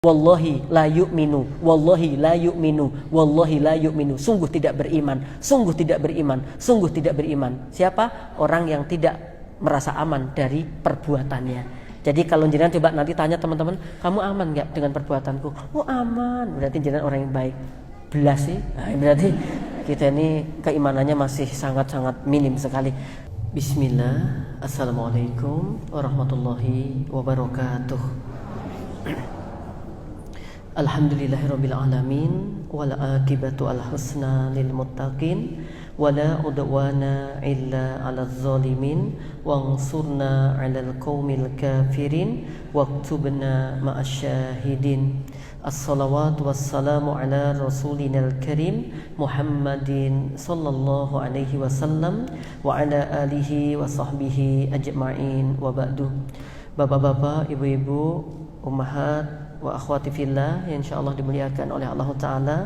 Wallahi la yu'minu, wallahi la yu'minu, wallahi la yu'minu. Sungguh tidak beriman, sungguh tidak beriman, sungguh tidak beriman. Siapa? Orang yang tidak merasa aman dari perbuatannya. Jadi kalau jenengan coba nanti tanya teman-teman, kamu aman nggak dengan perbuatanku? Oh aman, berarti jenengan orang yang baik. Belas sih, nah, berarti kita ini keimanannya masih sangat-sangat minim sekali. Bismillah, assalamualaikum warahmatullahi wabarakatuh. Alhamdulillahirabbil alamin wal aqibatu al husna lil muttaqin wala udwana illa 'alal zalimin wansurna 'alal qaumil kafirin waktubna ma'asyahidin. Assalawatu wassalamu ala rasulinal karim Muhammadin sallallahu alaihi wasallam wa ala alihi wa sahbihi ajma'in wa ba'du. Bapak-bapak, ibu-ibu, ummahat wa akhwati fillah yang insyaallah dimuliakan oleh Allah Ta'ala,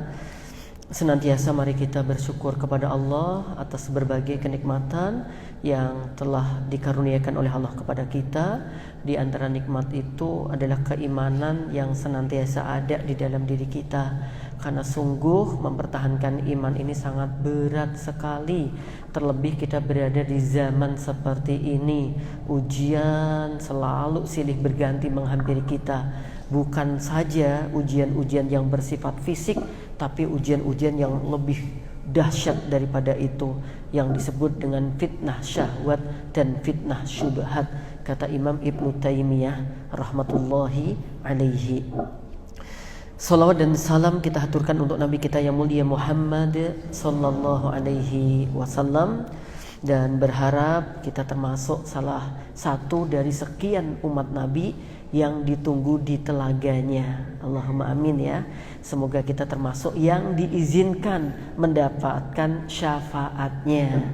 senantiasa mari kita bersyukur kepada Allah atas berbagai kenikmatan yang telah dikaruniakan oleh Allah kepada kita. Di antara nikmat itu adalah keimanan yang senantiasa ada di dalam diri kita, karena sungguh mempertahankan iman ini sangat berat sekali. Terlebih kita berada di zaman seperti ini, ujian selalu silih berganti menghampiri kita. Bukan saja ujian-ujian yang bersifat fisik, tapi ujian-ujian yang lebih dahsyat daripada itu, yang disebut dengan fitnah syahwat dan fitnah syubhat, kata Imam Ibnu Taimiyah rahmatullahi alaihi. Salawat dan salam kita haturkan untuk Nabi kita yang mulia Muhammad sallallahu alaihi wasallam, dan berharap kita termasuk salah satu dari sekian umat Nabi yang ditunggu di telaganya. Allahumma amin ya. Semoga kita termasuk yang diizinkan mendapatkan syafaatnya,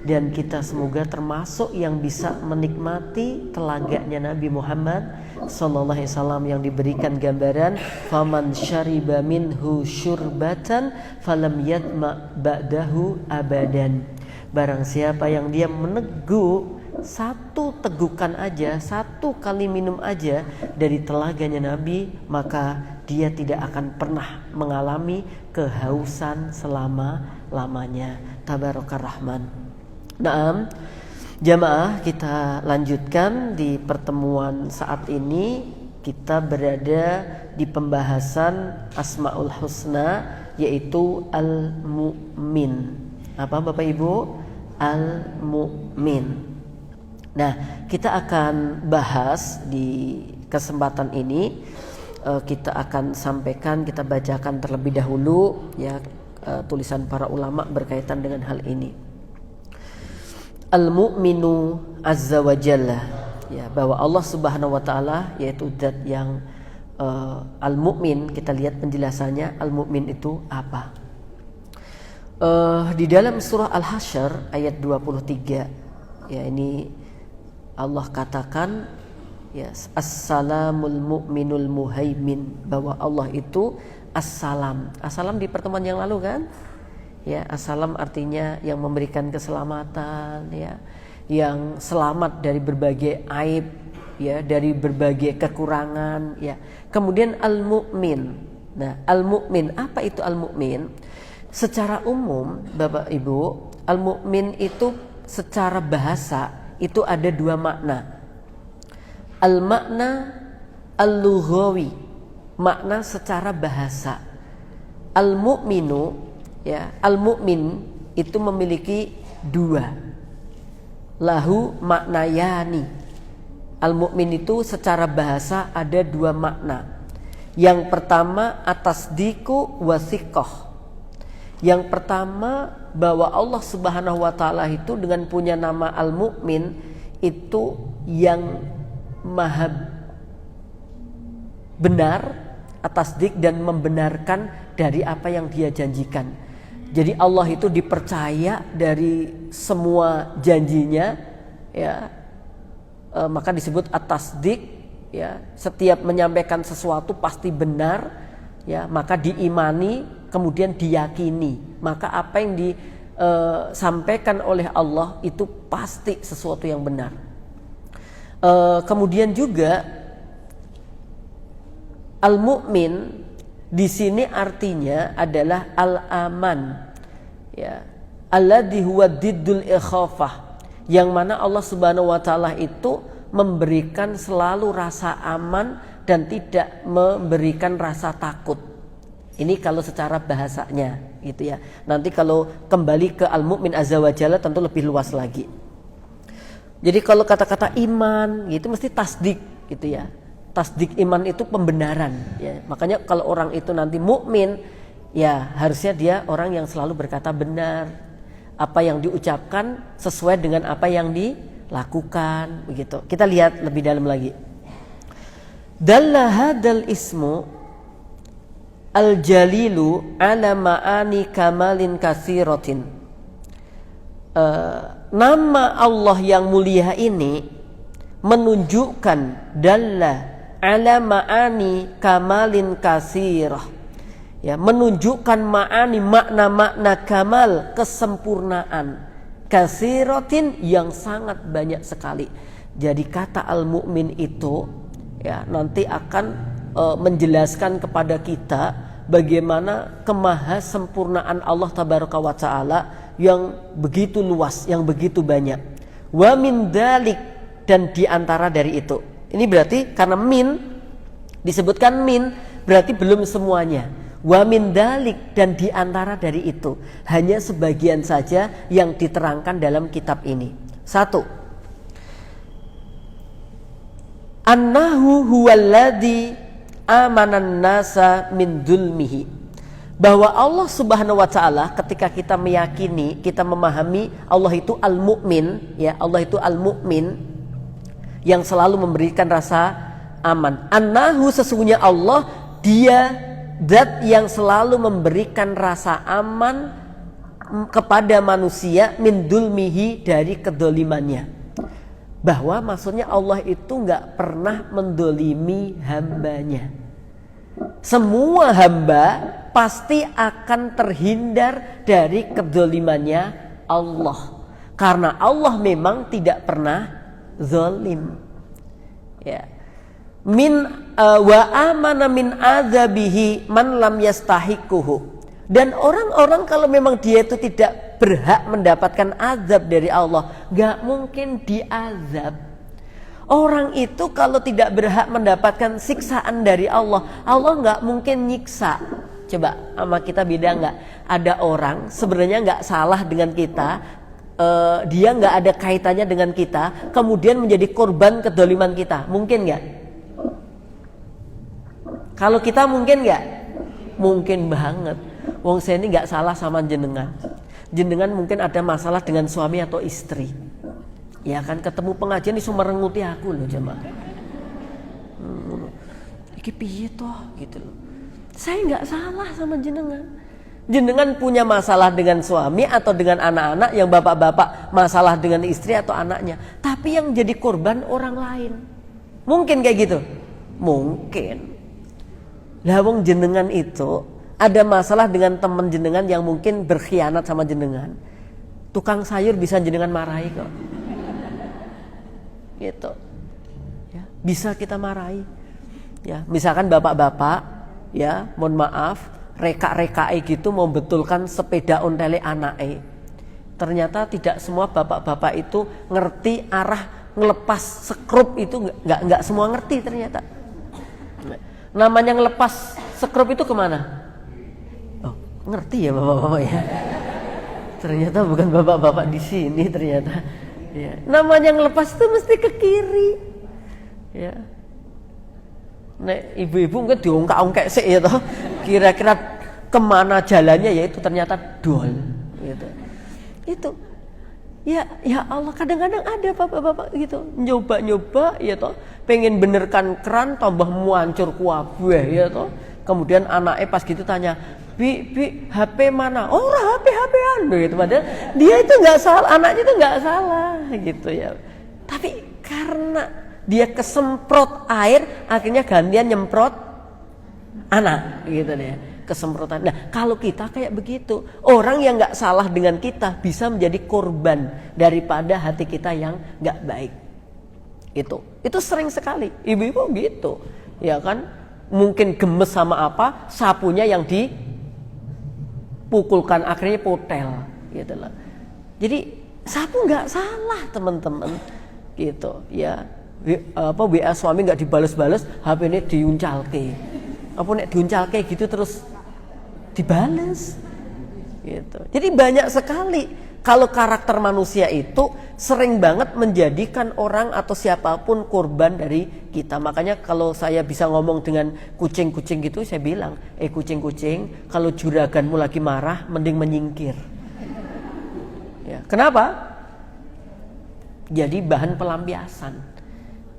dan kita semoga termasuk yang bisa menikmati telaganya Nabi Muhammad sallallahu alaihi wasallam yang diberikan gambaran faman syariba minhu syurbatan falam yatma ba'dahu abadan. Barang siapa yang dia meneguk satu tegukan aja, satu kali minum aja dari telaganya Nabi, maka dia tidak akan pernah mengalami kehausan selama-lamanya. Tabarakar Rahman. Naam, jamaah, kita lanjutkan di pertemuan saat ini. Kita berada di pembahasan Asmaul Husna, yaitu Al-Mu'min. Apa Bapak Ibu? Al-Mu'min. Nah, kita akan bahas di kesempatan ini, kita akan sampaikan, kita bacakan terlebih dahulu ya tulisan para ulama berkaitan dengan hal ini. Al-Mu'minu Azza wa Jalla, ya, bahwa Allah Subhanahu wa taala yaitu zat yang Al-Mu'min. Kita lihat penjelasannya, Al-Mu'min itu apa? Di dalam surah Al-Hasyr ayat 23, ya, ini Allah katakan, ya, Assalamul Mu'minul Muhaimin, bahwa Allah itu Assalam. Assalam di pertemuan yang lalu kan? Ya, Assalam artinya yang memberikan keselamatan, ya, yang selamat dari berbagai aib, ya, dari berbagai kekurangan, ya. Kemudian Al-Mu'min. Nah, Al-Mu'min, apa itu Al-Mu'min? Secara umum, Bapak Ibu, Al-Mu'min itu secara bahasa itu ada dua makna. Al-makna al-lughawi, makna secara bahasa. Al-mu'minu, ya, al-mu'min itu memiliki dua. Lahu maknayani. Al-mu'min itu secara bahasa ada dua makna. Yang pertama atasdiku wasiqah. Yang pertama, bahwa Allah Subhanahu wa taala itu dengan punya nama Al-Mu'min itu yang maha benar atas dik dan membenarkan dari apa yang dia janjikan. Jadi Allah itu dipercaya dari semua janjinya, ya, maka disebut atas dik, ya. Setiap menyampaikan sesuatu pasti benar, ya, maka diimani, kemudian diyakini, maka apa yang disampaikan oleh Allah itu pasti sesuatu yang benar. Kemudian juga Al-mu'min di sini artinya adalah al-aman, ya, alladzi huwa diddul ikhafah, yang mana Allah Subhanahu wa taala itu memberikan selalu rasa aman dan tidak memberikan rasa takut. Ini kalau secara bahasanya gitu ya. Nanti kalau kembali ke al-mu'min azza wa jalla tentu lebih luas lagi. Jadi kalau kata-kata iman gitu mesti tasdik gitu ya. Tasdik iman itu pembenaran ya. Makanya kalau orang itu nanti mukmin ya harusnya dia orang yang selalu berkata benar. Apa yang diucapkan sesuai dengan apa yang dilakukan begitu. Kita lihat lebih dalam lagi. Dalla hadal ismu al-jalilu ala ma'ani kamalin katsiratin. Nama Allah yang mulia ini menunjukkan dalla ala ma'ani kamalin katsirah. Ya, menunjukkan ma'ani makna-makna kamal, kesempurnaan, katsiratin yang sangat banyak sekali. Jadi kata al-mu'min itu ya nanti akan menjelaskan kepada kita bagaimana kemahasempurnaan Allah tabaraka wa taala yang begitu luas, yang begitu banyak. Wa min dalik, dan diantara dari itu. Ini berarti karena min disebutkan min berarti belum semuanya. Wa min dalik, dan diantara dari itu hanya sebagian saja yang diterangkan dalam kitab ini. 1. Annahu huwallazi amanan nasa min dzulmihi, bahwa Allah Subhanahu wa taala ketika kita meyakini, kita memahami Allah itu al-mu'min, ya, Allah itu al-mu'min yang selalu memberikan rasa aman. Annahu, sesungguhnya Allah, dia zat yang selalu memberikan rasa aman kepada manusia min dzulmihi, dari kedolimannya. Bahwa maksudnya Allah itu gak pernah mendolimi hambanya. Semua hamba pasti akan terhindar dari kedolimannya Allah, karena Allah memang tidak pernah zalim. Ya. Min wa amana min adzabihi man lam yastahiquhu. Dan orang-orang kalau memang dia itu tidak berhak mendapatkan azab dari Allah, gak mungkin diazab. Orang itu kalau tidak berhak mendapatkan siksaan dari Allah, Allah gak mungkin nyiksa. Coba sama kita beda gak? Ada orang sebenarnya gak salah dengan kita, dia gak ada kaitannya dengan kita, kemudian menjadi korban kedoliman kita. Mungkin gak? Kalau kita mungkin gak? Mungkin banget. Wong saya ini gak salah sama jenengan. Jenengan mungkin ada masalah dengan suami atau istri. Ya kan, ketemu pengajian iso merenguti aku loh jemaah. Iki piye toh gitu loh. Saya gak salah sama jenengan. Jenengan punya masalah dengan suami atau dengan anak-anak, yang bapak-bapak masalah dengan istri atau anaknya. Tapi yang jadi korban orang lain. Mungkin kayak gitu? Mungkin. Lah wong jenengan itu ada masalah dengan teman jenengan yang mungkin berkhianat sama jenengan. Tukang sayur bisa jenengan marahi kok. Gitu. Ya, bisa kita marahi. Ya, misalkan bapak-bapak, ya, mohon maaf, reka-rekai gitu mau betulkan sepeda ontele anake. Ternyata tidak semua bapak-bapak itu ngerti arah ngelepas skrup itu, nggak semua ngerti ternyata. Namanya ngelepas skrup itu kemana? Ngerti ya bapak-bapak ya. Ternyata bukan bapak-bapak di sini ternyata. Ya. Namanya ngelepas itu mesti ke kiri. Ya. Nek ibu-ibu mungkin diongkak-ongkak sih ya toh. Kira-kira kemana jalannya, ya itu ternyata dol. Gitu. Itu. Ya Allah, kadang-kadang ada bapak-bapak gitu nyoba-nyoba ya toh, pengen benerkan keran tambah muancur kuabeh ya toh. Kemudian anaknya pas gitu tanya, Bi, HP mana? Oh, HP-HPan gitu. Padahal dia itu nggak salah, anaknya itu nggak salah gitu ya. Tapi karena dia kesemprot air, akhirnya gantian nyemprot anak gitu deh, kesemprotan. Nah, kalau kita kayak begitu, orang yang nggak salah dengan kita bisa menjadi korban daripada hati kita yang nggak baik. Itu sering sekali. Ibu-ibu gitu, ya kan? mungkin gemes sama apa, sapunya yang dipukulkan, akhirnya potel gitu loh. Jadi sapu nggak salah teman-teman gitu ya. WA suami nggak dibales-bales, HP ini diuncalke. Apa nek diuncalke gitu terus dibales gitu. Jadi banyak sekali kalau karakter manusia itu sering banget menjadikan orang atau siapapun korban dari kita. Makanya kalau saya bisa ngomong dengan kucing-kucing gitu, saya bilang, kucing-kucing, kalau juraganmu lagi marah mending menyingkir. Ya, kenapa? Jadi bahan pelampiasan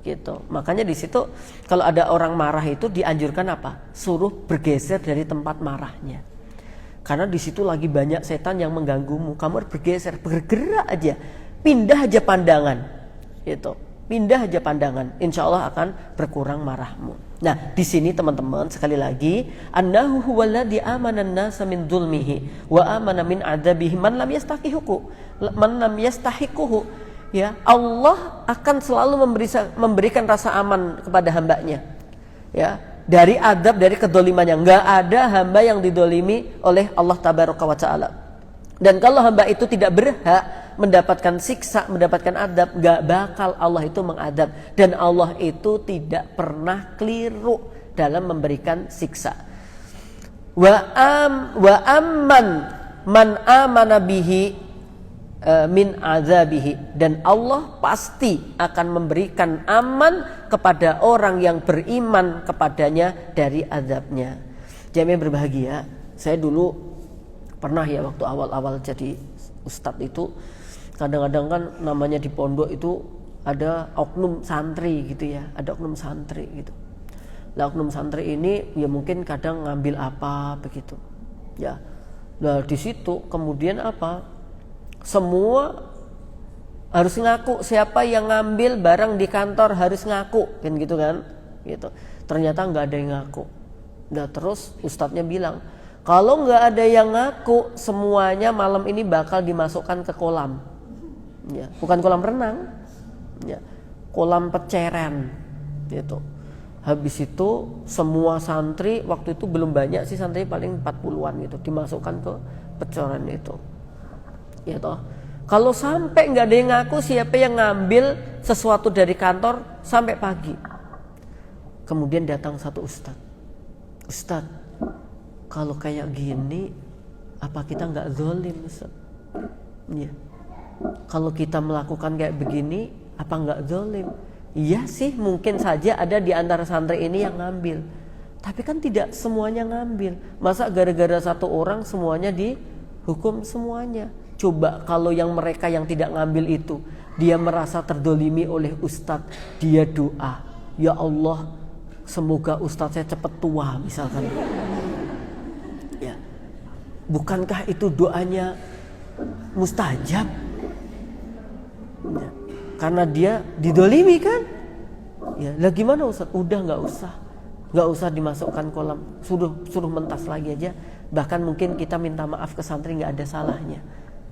gitu. Makanya di situ kalau ada orang marah itu dianjurkan apa? Suruh bergeser dari tempat marahnya. Karena di situ lagi banyak setan yang mengganggumu. Kamu harus bergeser, bergerak aja, pindah aja pandangan, gitu. Pindah aja pandangan, insya Allah akan berkurang marahmu. Nah, di sini teman-teman sekali lagi, annahu huwaladzi amanan nasa min dzulmihi wa amana min adzabihi man lam yastahiquhu. Ya, Allah akan selalu memberikan rasa aman kepada hambanya. Ya. Dari adab, dari kedolimannya. Nggak ada hamba yang didolimi oleh Allah Tabaraka wa Ta'ala. Dan kalau hamba itu tidak berhak mendapatkan siksa, mendapatkan adab, nggak bakal Allah itu mengadab. Dan Allah itu tidak pernah keliru dalam memberikan siksa. Wa amman man amana bihi min azabihi, dan Allah pasti akan memberikan aman kepada orang yang beriman kepadanya dari azabnya. Jamaah yang berbahagia, saya dulu pernah ya waktu awal-awal jadi ustadz itu, kadang-kadang kan namanya di pondok itu ada oknum santri gitu ya, ada oknum santri gitu. Nah, oknum santri ini ya mungkin kadang ngambil apa begitu ya. Nah di situ kemudian apa? Semua harus ngaku, siapa yang ngambil barang di kantor harus ngaku, kan gitu kan? Gitu. Ternyata nggak ada yang ngaku. Nah terus ustadznya bilang, kalau nggak ada yang ngaku, semuanya malam ini bakal dimasukkan ke kolam. Ya, bukan kolam renang, ya, kolam peceren, gitu. Habis itu semua santri, waktu itu belum banyak sih santri, paling 40-an gitu, dimasukkan ke peceren itu. Ya toh, kalau sampai nggak ada yang ngaku, siapa yang ngambil sesuatu dari kantor sampai pagi. Kemudian datang satu ustadz, kalau kayak gini apa kita nggak zalim, Ustaz? Ya. Kalau kita melakukan kayak begini apa nggak zalim? Iya sih, mungkin saja ada di antara santri ini yang ngambil, tapi kan tidak semuanya ngambil. Masa gara-gara satu orang semuanya dihukum semuanya? Coba kalau yang mereka yang tidak ngambil itu, dia merasa terdolimi oleh ustadz, dia doa, ya Allah semoga ustadz saya cepat tua misalkan. Ya, bukankah itu doanya mustajab? Ya, karena dia didolimi kan? Ya, lah gimana ustadz? Udah nggak usah dimasukkan kolam, suruh mentas lagi aja. Bahkan mungkin kita minta maaf ke santri nggak ada salahnya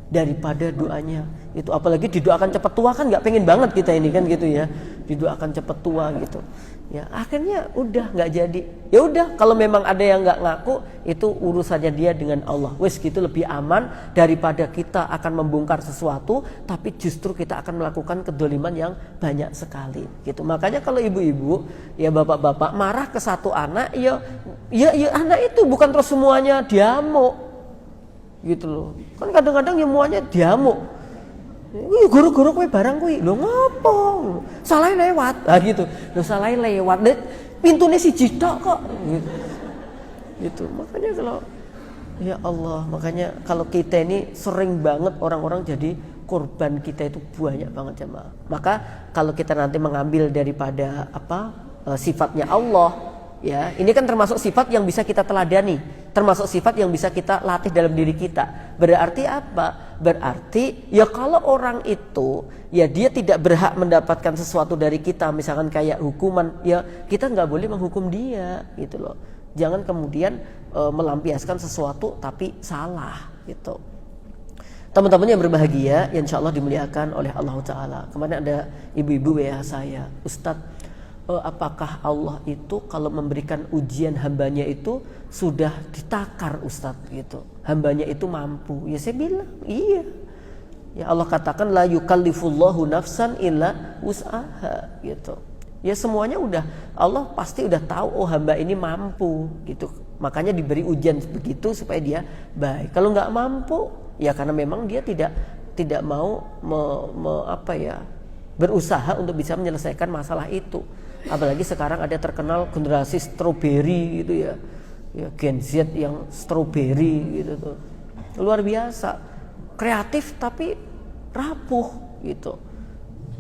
daripada doanya itu. Apalagi didoakan cepat tua, kan nggak pengen banget kita ini kan gitu ya, didoakan cepat tua gitu ya. Akhirnya udah nggak jadi. Ya udah, kalau memang ada yang nggak ngaku, itu urusannya dia dengan Allah. Wes gitu lebih aman daripada kita akan membongkar sesuatu tapi justru kita akan melakukan kedoliman yang banyak sekali gitu. Makanya kalau ibu-ibu ya, bapak-bapak marah ke satu anak, ya anak itu bukan terus semuanya diamuk gitu loh. Kan kadang-kadang ya muanya diamuk. Wih, guru-guru kowe barang kowe. Lho ngopo? Salah lewat. Ah gitu. Lho salah lewat. Pintune siji tok kok. Gitu. Makanya kalau ya Allah, makanya kalau kita ini sering banget orang-orang jadi korban, kita itu banyak banget jemaah. Maka kalau kita nanti mengambil daripada sifatnya Allah, ya, ini kan termasuk sifat yang bisa kita teladani, termasuk sifat yang bisa kita latih dalam diri kita. Berarti apa? Berarti ya kalau orang itu ya dia tidak berhak mendapatkan sesuatu dari kita, misalkan kayak hukuman, ya kita nggak boleh menghukum dia gitu loh. Jangan kemudian melampiaskan sesuatu tapi salah gitu. Teman-teman yang berbahagia, yang insya Allah dimuliakan oleh Allah Ta'ala. Kemarin ada ibu-ibu WA saya, Ustadz, apakah Allah itu kalau memberikan ujian hambanya itu sudah ditakar Ustadz gitu, hambanya itu mampu? Ya saya bilang iya. Ya Allah katakan la yukallifullahu nafsan illa wus'aha gitu. Ya semuanya udah, Allah pasti udah tahu oh hamba ini mampu gitu. Makanya diberi ujian begitu supaya dia baik. Kalau nggak mampu ya karena memang dia tidak mau berusaha untuk bisa menyelesaikan masalah itu. Apalagi sekarang ada terkenal generasi strawberry gitu ya. Ya Gen Z yang strawberry gitu tuh. Luar biasa. Kreatif tapi rapuh gitu.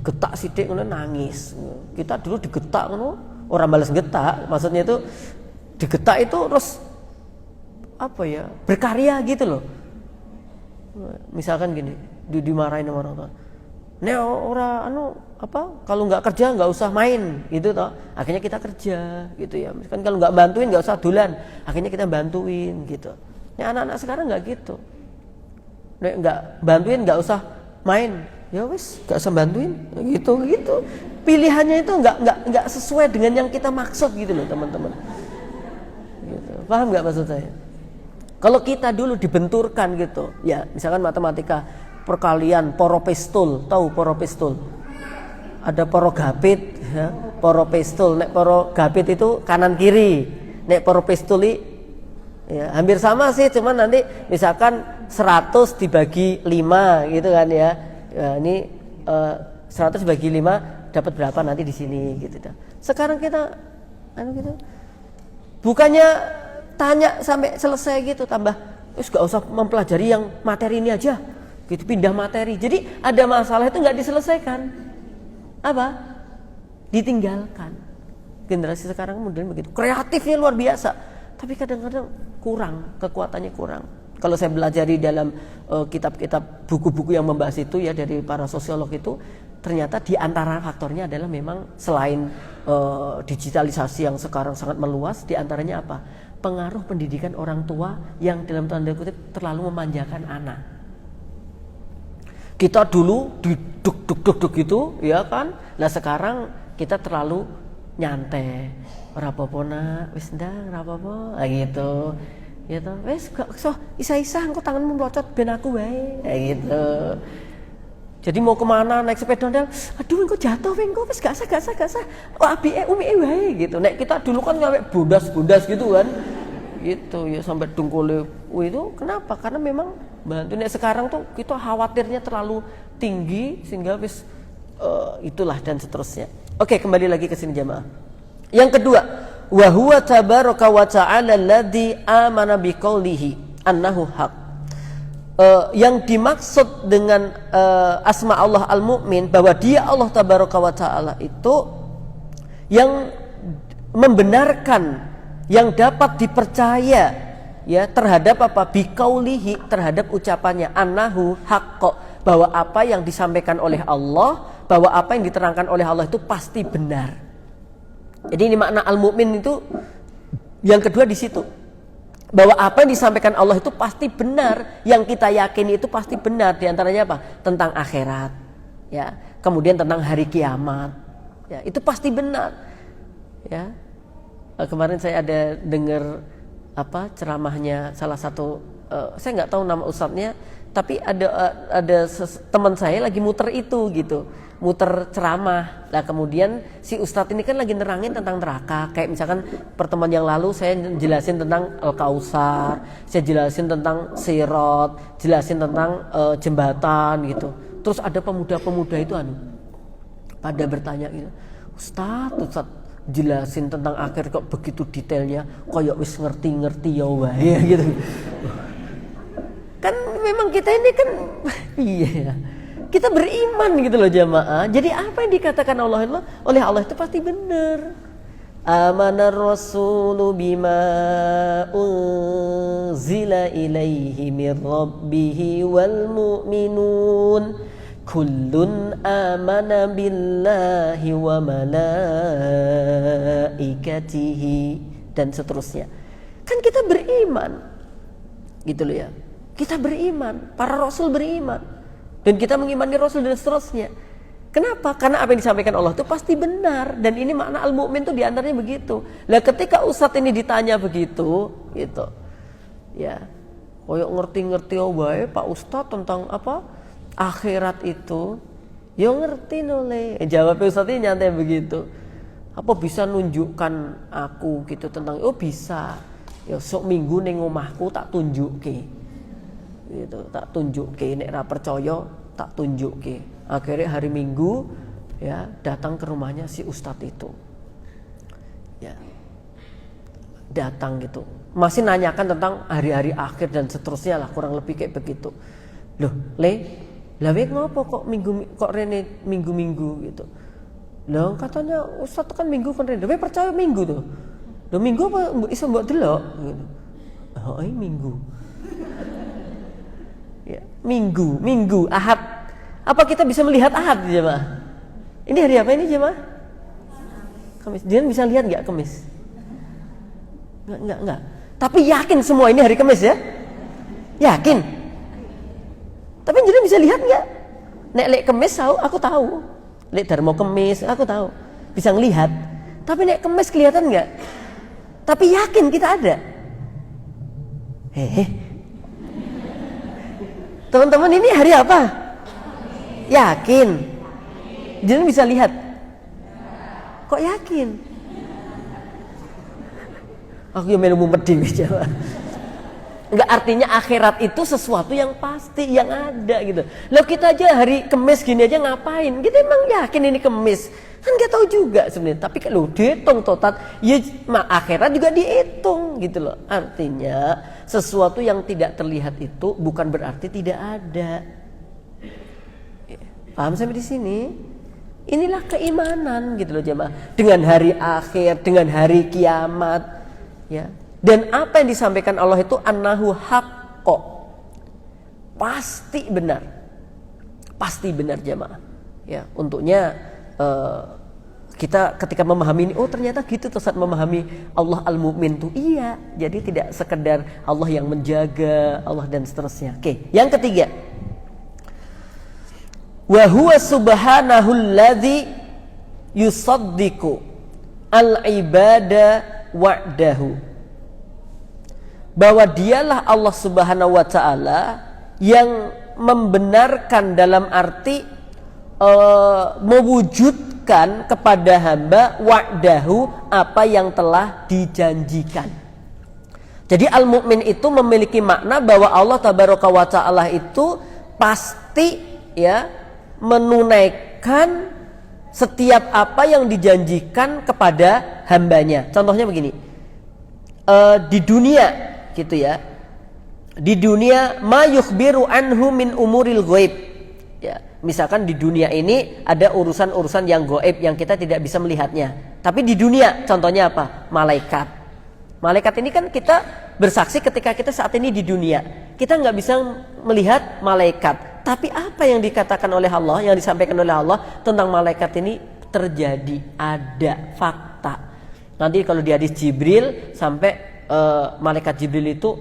Getak sidik ngono nangis. Kita dulu digetak ngono, orang balas getak, maksudnya itu digetak itu terus berkarya gitu loh. Misalkan gini, dimarahin sama orang tua. Nek kalau nggak kerja nggak usah main gitu toh. Akhirnya kita kerja gitu ya. Misalkan kalau nggak bantuin nggak usah dulan, akhirnya kita bantuin gitu. Nek anak-anak sekarang nggak gitu. Nek nggak bantuin nggak usah main. Ya wis, gak usah bantuin, gitu. Pilihannya itu nggak sesuai dengan yang kita maksud gitu loh teman-teman. Gitu. Paham nggak maksud saya? Kalau kita dulu dibenturkan gitu, ya misalkan matematika perkalian poropestul, tahu poropestul? Ada porogapit, ya, poropestul. Nek porogapit itu kanan kiri, nek poropestuli ya hampir sama sih, cuman nanti misalkan 100 dibagi 5 gitu kan ya. Ya, ini 100 bagi 5 dapat berapa nanti di sini gitu. Sekarang kita gitu. Bukannya tanya sampai selesai gitu, tambah gak usah mempelajari yang materi ini aja. Gitu, pindah materi. Jadi ada masalah itu nggak diselesaikan. Apa? Ditinggalkan. Generasi sekarang modern begitu. Kreatifnya luar biasa, tapi kadang-kadang kurang, kekuatannya kurang. Kalau saya belajar di dalam kitab-kitab buku-buku yang membahas itu ya dari para sosiolog itu, ternyata di antara faktornya adalah memang selain digitalisasi yang sekarang sangat meluas, di antaranya apa? Pengaruh pendidikan orang tua yang dalam tanda kutip terlalu memanjakan anak. Kita dulu duduk gitu ya kan. Nah sekarang kita terlalu nyantai. Rapopo nak, wis ndang rapopo, gitu. Gitu. Wes gak usah isa-isa engko tanganmu melocot ben aku wae. Gitu. Jadi mau kemana naik sepeda ondel, aduh engko jatuh engko wis gak usah. Oh abike umike wae gitu. Nek kita dulu kan sampai bundas gitu kan. Gitu ya sampai dungkule itu kenapa? Karena memang bantu. Nek sekarang tuh kita khawatirnya terlalu tinggi sehingga wis itulah dan seterusnya. Oke, kembali lagi ke sini jamaah. Yang kedua, wa huwa tabaraka wa ta'ala alladzi amana biqaulihi annahu haq. Yang dimaksud dengan asma Allah al-mu'min, bahwa dia Allah tabaraka wa ta'ala itu yang membenarkan, yang dapat dipercaya ya terhadap apa? Biqaulihi, terhadap ucapannya annahu haqq, bahwa apa yang disampaikan oleh Allah, bahwa apa yang diterangkan oleh Allah itu pasti benar. Jadi ini makna al-mu'min itu yang kedua di situ. Bahwa apa yang disampaikan Allah itu pasti benar, yang kita yakini itu pasti benar. Di antaranya apa? Tentang akhirat, ya. Kemudian tentang hari kiamat, ya. Itu pasti benar, ya. Kemarin saya ada dengar ceramahnya salah satu, saya nggak tahu nama ustadznya, tapi ada teman saya lagi muter itu gitu. Muter ceramah. Nah kemudian si ustadz ini kan lagi nerangin tentang neraka. Kayak misalkan pertemuan yang lalu saya jelasin tentang Al-Kausar, saya jelasin tentang Sirat, jelasin tentang jembatan gitu. Terus ada pemuda-pemuda itu pada bertanya gitu, Ustadz jelasin tentang akhir kok begitu detailnya, kayak wis ngerti ya wae gitu. Kan memang kita ini kan iya, kita beriman gitu loh jamaah. Jadi apa yang dikatakan oleh Allah itu pasti benar. Amanar rasulu bima unzila ilaihi mir rabbihi wal mu'minun kullun amana billahi wa malaikatihi dan seterusnya. Kan kita beriman gitu loh ya. Kita beriman, para rasul beriman, dan kita mengimani rasul dan seterusnya. Kenapa? Karena apa yang disampaikan Allah itu pasti benar, dan ini makna al-mu'min itu diantaranya begitu. Lah ketika ustadz ini ditanya begitu, gitu, ya, koyok ngerti-ngerti wae Pak Ustadz tentang apa akhirat itu, ya ngerti noleh. Jawab ustadz ini nyantai begitu. Apa bisa nunjukkan aku gitu tentang? Oh bisa. Ya sok minggu ning omahku tak tunjukke. Gitu, tak tunjukke, nek ra percaya tak tunjukke. Akhirnya hari Minggu ya datang ke rumahnya si ustadz itu, ya datang gitu, masih nanyakan tentang hari-hari akhir dan seterusnya lah, kurang lebih kayak begitu. Loh lah ngopo kok kok Rene minggu gitu. Loh katanya ustadz kan minggu kan Rene, percaya minggu tuh. Loh minggu apa iso mbok delok gitu. Oh minggu. Ya, minggu Ahad. Apa kita bisa melihat Ahad, jemaah? Ini hari apa ini, jemaah? Kamis. Jangan bisa lihat nggak Kamis? Nggak. Tapi yakin semua ini hari Kamis ya? Yakin. Tapi jangan bisa lihat nggak? Nek lek Kamis aku tahu. Lek Darmo Kamis aku tahu. Bisa ngelihat. Tapi nek Kamis kelihatan nggak? Tapi yakin kita ada. Teman-teman, ini hari apa? Yakin? Jangan bisa lihat. Kok yakin? Aku yang melu medhi Jawa. Enggak, artinya akhirat itu sesuatu yang pasti, yang ada gitu. Lah kita aja hari Kamis gini aja ngapain? Kita emang yakin ini Kamis? Kan nggak tahu juga sebenarnya. Tapi kalau dihitung total, ya akhirat juga dihitung gitu loh. Artinya sesuatu yang tidak terlihat itu bukan berarti tidak ada. Paham sampai di sini? Inilah keimanan gitu loh jemaah. Dengan hari akhir, dengan hari kiamat, ya. Dan apa yang disampaikan Allah itu annahu haqqo. Pasti benar. Pasti benar jemaah. Ya, untuknya kita ketika memahami ini, oh ternyata gitu tuh saat memahami Allah al-mu'min tuh. Iya, jadi tidak sekedar Allah yang menjaga, Allah dan seterusnya. Oke, yang ketiga. Wa huwa subhanahu alladzi yusaddiqu al-ibada wa'dahu. Bahwa dialah Allah Subhanahu wa taala yang membenarkan dalam arti mewujudkan kepada hamba wa'dahu, apa yang telah dijanjikan. Jadi al-mu'min itu memiliki makna bahwa Allah tabaraka wa taala itu pasti ya menunaikan setiap apa yang dijanjikan kepada hambanya. Contohnya begini, di dunia gitu ya, di dunia ma yukhbiru anhu min umuril ghaib ya, misalkan di dunia ini ada urusan-urusan yang gaib yang kita tidak bisa melihatnya, tapi di dunia contohnya apa? Malaikat ini kan kita bersaksi ketika kita saat ini di dunia, kita nggak bisa melihat malaikat. Tapi apa yang dikatakan oleh Allah, yang disampaikan oleh Allah tentang malaikat ini terjadi, ada fakta. Nanti kalau di hadis Jibril sampai malaikat Jibril itu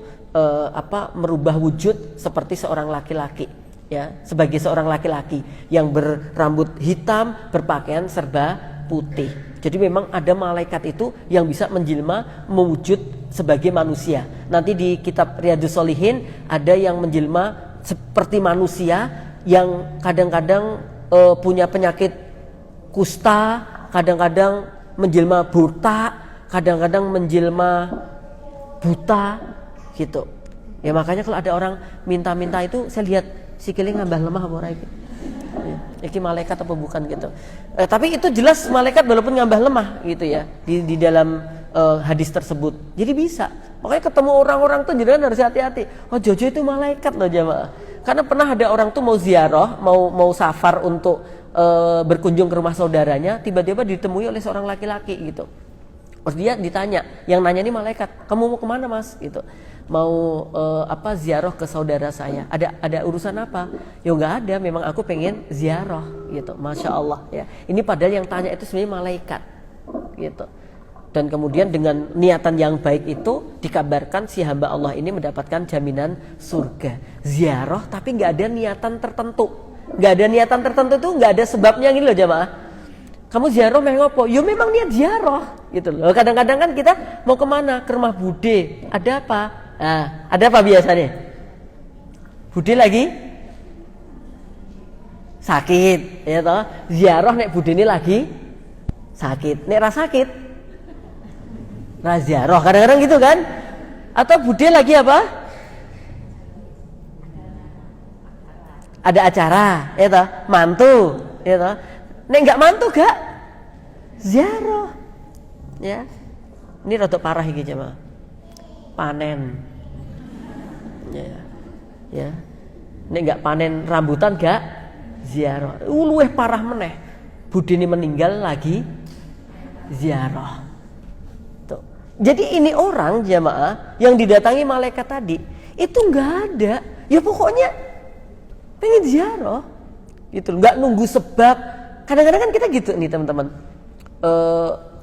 merubah wujud seperti seorang laki-laki, ya, sebagai seorang laki-laki yang berambut hitam, berpakaian serba putih. Jadi memang ada malaikat itu yang bisa menjelma mewujud sebagai manusia. Nanti di kitab Riyadhus Shalihin ada yang menjelma seperti manusia yang kadang-kadang punya penyakit kusta, kadang-kadang menjelma buta, kadang-kadang menjelma buta gitu. Ya makanya kalau ada orang minta-minta itu saya lihat sikile ngambah lemah apa ora iki. Iki malaikat apa bukan gitu. Tapi itu jelas malaikat walaupun ngambah lemah gitu ya di dalam hadis tersebut. Jadi bisa. Makanya ketemu orang-orang tuh jangan harus hati-hati. Oh Jojo itu malaikat loh jamaah. Karena pernah ada orang tuh mau ziarah, mau safar untuk berkunjung ke rumah saudaranya, tiba-tiba ditemui oleh seorang laki-laki gitu. Terus dia ditanya, yang nanya ini malaikat, kamu mau kemana mas? Gitu. Mau ziarah ke saudara saya. Ada urusan apa? Ya nggak ada, memang aku pengen ziarah gitu. Masya Allah ya. Ini padahal yang tanya itu sebenarnya malaikat gitu. Dan kemudian dengan niatan yang baik itu dikabarkan si hamba Allah ini mendapatkan jaminan surga. Ziarah tapi nggak ada niatan tertentu. Nggak ada niatan tertentu tuh, nggak ada sebabnya gitu loh jamaah. Kamu ziarah meh ngopo? Yo memang niat ziarah gitu loh. Kadang-kadang kan kita mau kemana? Ke rumah bude. Ada apa? Nah, ada apa biasanya? Bude lagi sakit, ya toh. Ziarah nek bude ini lagi sakit. Nek ra sakit, ra ziarah. Kadang-kadang gitu kan? Atau bude lagi apa? Ada acara, ya toh, mantu, ya toh. Nek enggak mantu gak ziarah. Ya. Ini rada parah iki jemaah. Panen. Ya. Ya. Nek enggak panen rambutan gak ziarah. Luwih parah meneh. Budine meninggal lagi ziarah. Tuh. Jadi ini orang jemaah yang didatangi malaikat tadi itu enggak ada. Ya pokoknya pengen ziarah. Gitu, enggak nunggu sebab. Kadang-kadang kan kita gitu nih teman-teman.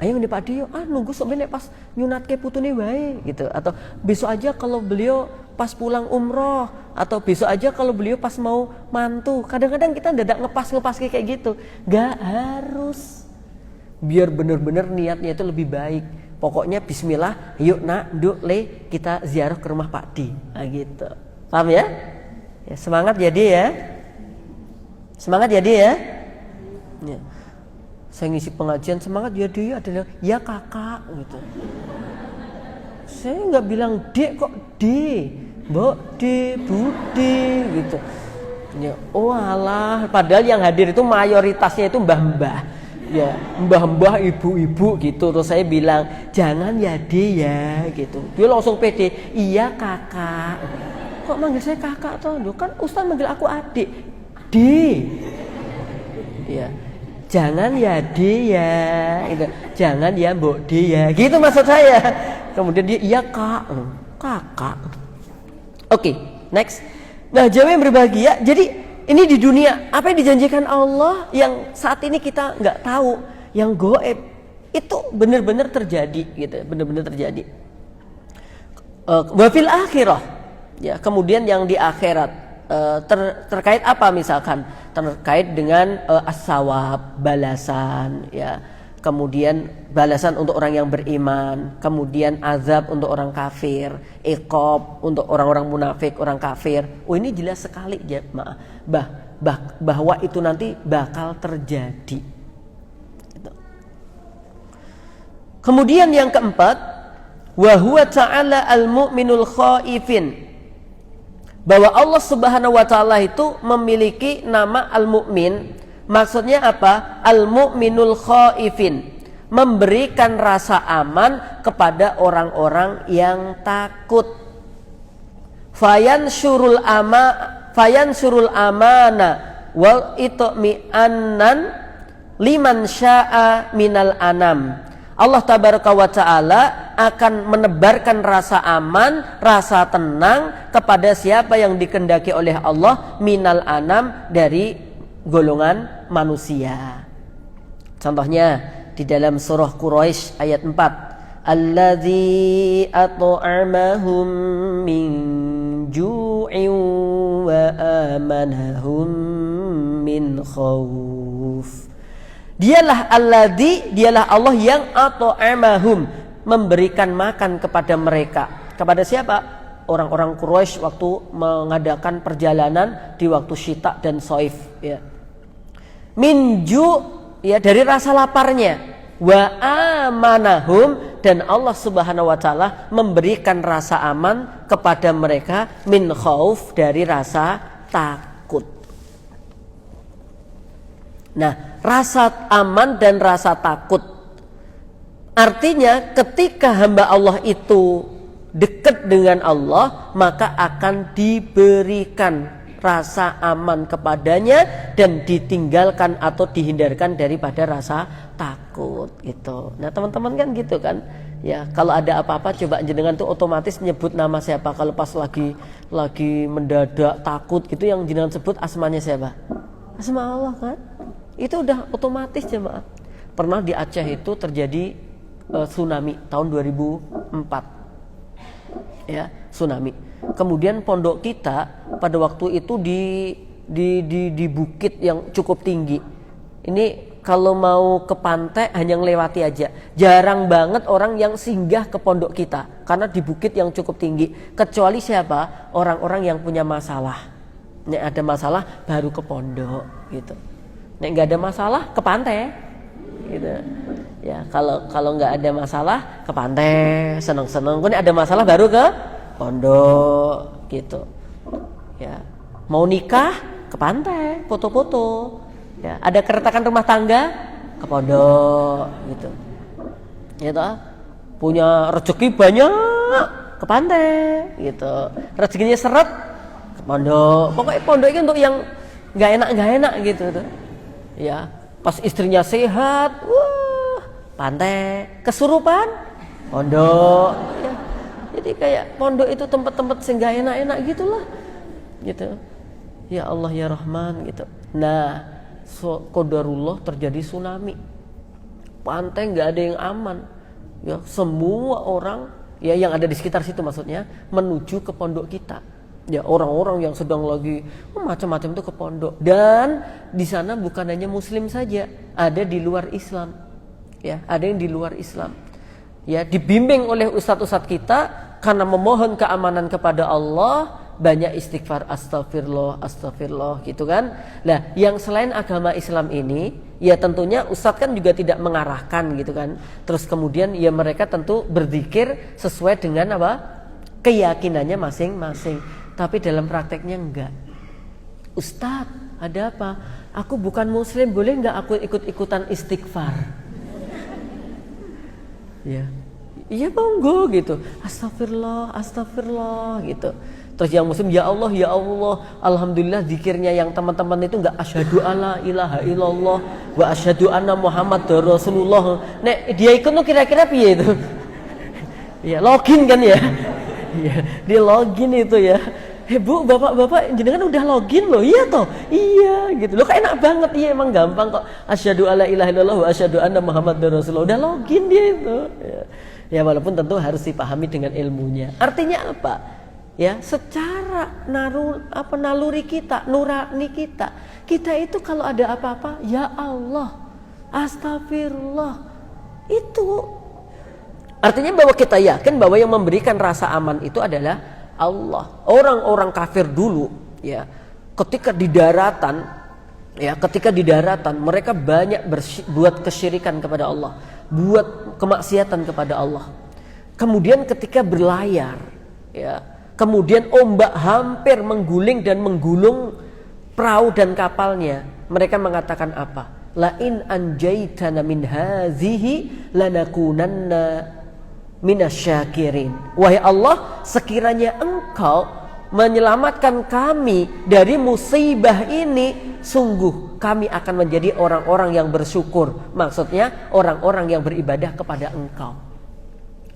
Ayo nih Pak Dio, nunggu sampai pas nyunatke putune wae gitu, atau besok aja kalau beliau pas pulang umroh, atau besok aja kalau beliau pas mau mantu. Kadang-kadang kita dadak ngepas kayak gitu. Gak harus. Biar bener-bener niatnya itu lebih baik. Pokoknya bismillah, yuk nak, nduk le kita ziarah ke rumah Pak Di. Nah gitu. Paham ya? Ya semangat jadi ya. Semangat jadi ya. Ya. Saya ngisi pengajian semangat ya dia adalah ya kakak gitu. Saya nggak bilang dek kok de, mbok de, bude gitu. Ya, oh alah, padahal yang hadir itu mayoritasnya itu mbah-mbah. Ya, mbah-mbah, ibu-ibu gitu. Terus saya bilang jangan ya de ya gitu. Dia langsung pede, iya kakak. Kok manggil saya kakak toh? Kan Ustaz manggil aku adik. De. Ya. Jangan ya dia gitu. Jangan ya mbok dia gitu maksud saya. Kemudian dia iya kak, kakak. Oke, next. Nah jamaah yang berbahagia, jadi ini di dunia apa yang dijanjikan Allah yang saat ini kita nggak tahu, yang goib itu benar-benar terjadi gitu, benar-benar terjadi. Wafil akhirah, ya kemudian yang di akhirat. Terkait apa misalkan terkait dengan as-sawab, balasan ya, kemudian balasan untuk orang yang beriman, kemudian azab untuk orang kafir, iqab untuk orang-orang munafik, orang kafir. Oh ini jelas sekali ya bahwa itu nanti bakal terjadi. Kemudian yang keempat, wa huwa ta'ala al-mu'minul khaifin, bahwa Allah Subhanahu wa taala itu memiliki nama Al-Mu'min. Maksudnya apa? Al-Mu'minul khaifin, memberikan rasa aman kepada orang-orang yang takut. Fayansyurul amana wal itmi'annan liman syaa minal anam. Allah tabaraka wa ta'ala akan menebarkan rasa aman, rasa tenang kepada siapa yang dikehendaki oleh Allah minal anam, dari golongan manusia. Contohnya di dalam surah Quraisy ayat 4, alladzi at'amahum min ju'in wa amanahum min khauf. Dialah alladzi, dialah Allah yang at'amahum, memberikan makan kepada mereka. Kepada siapa? Orang-orang Quraisy waktu mengadakan perjalanan di waktu syita dan soif ya. Minju ya, dari rasa laparnya. Wa amanahum, dan Allah Subhanahu wa taala memberikan rasa aman kepada mereka min khauf, dari rasa takut. Nah, rasa aman dan rasa takut artinya ketika hamba Allah itu dekat dengan Allah, maka akan diberikan rasa aman kepadanya dan ditinggalkan atau dihindarkan daripada rasa takut gitu. Nah teman-teman kan gitu kan ya, kalau ada apa-apa coba jenengan tuh otomatis nyebut nama siapa. Kalau pas lagi mendadak takut gitu, yang jenengan sebut asmanya siapa? Asma Allah kan. Itu udah otomatis jemaah. Pernah di Aceh itu terjadi tsunami tahun 2004 ya, tsunami. Kemudian pondok kita pada waktu itu di bukit yang cukup tinggi. Ini kalau mau ke pantai hanya ngelewati aja. Jarang banget orang yang singgah ke pondok kita karena di bukit yang cukup tinggi. Kecuali siapa? Orang-orang yang punya masalah. Nek ada masalah baru ke pondok gitu. Nek nggak ada masalah ke pantai gitu. Ya, kalau nggak ada masalah ke pantai, seneng-seneng. Kalau ada masalah baru ke pondok gitu. Ya, mau nikah ke pantai, foto-foto. Ya, ada keretakan rumah tangga ke pondok gitu. Ya toh, punya rezeki banyak ke pantai gitu. Rezekinya seret ke pondok. Pokoknya pondok itu untuk yang nggak enak gitu tuh. Ya, pas istrinya sehat, wah, pantai. Kesurupan, pondok. Ya. Jadi kayak pondok itu tempat-tempat yang nggak enak-enak gitulah. Gitu. Ya Allah ya Rahman gitu. Nah, qadarullah terjadi tsunami. Pantai nggak ada yang aman. Ya, semua orang ya yang ada di sekitar situ maksudnya menuju ke pondok kita. Ya, orang-orang yang sedang lagi macam-macam itu ke pondok. Dan di sana bukan hanya muslim saja, ada di luar Islam. Ya, ada yang di luar Islam. Ya, dibimbing oleh ustadz-ustadz kita karena memohon keamanan kepada Allah, banyak istighfar astagfirullah gitu kan. Nah, yang selain agama Islam ini, ya tentunya ustadz kan juga tidak mengarahkan gitu kan. Terus kemudian ya mereka tentu berzikir sesuai dengan apa? Keyakinannya masing-masing. Tapi dalam prakteknya enggak. Ustadz, ada apa? Aku bukan muslim, boleh enggak aku ikut-ikutan istighfar? Ya. Iya monggo gitu. Astagfirullah gitu. Terus yang muslim ya Allah alhamdulillah zikirnya yang teman-teman itu enggak asyhadu alla ilaha illallah wa asyhadu anna muhammadar rasulullah. Nek dia ikut tuh kira-kira piye itu? Ya login kan ya. Iya, dia login itu ya. Bu, bapak-bapak jenengan udah login loh. Iya toh? Iya gitu. Loh kok enak banget. Iya emang gampang kok. Asyhadu alla ilaha illallah wa asyhadu anna muhammadar rasulullah. Udah login dia itu. Ya walaupun tentu harus dipahami dengan ilmunya. Artinya apa? Ya, secara naluri kita, nurani kita itu kalau ada apa-apa, ya Allah, astagfirullah. Itu artinya bahwa kita yakin bahwa yang memberikan rasa aman itu adalah Allah. Orang-orang kafir dulu, ya, ketika di daratan mereka banyak buat kesyirikan kepada Allah, buat kemaksiatan kepada Allah. Kemudian ketika berlayar, ya, kemudian ombak hampir mengguling dan menggulung perahu dan kapalnya. Mereka mengatakan apa? La in anjaitana min hazihi lanakunanna minasyakirin. Wahai Allah, sekiranya Engkau menyelamatkan kami dari musibah ini, sungguh kami akan menjadi orang-orang yang bersyukur. Maksudnya orang-orang yang beribadah kepada Engkau.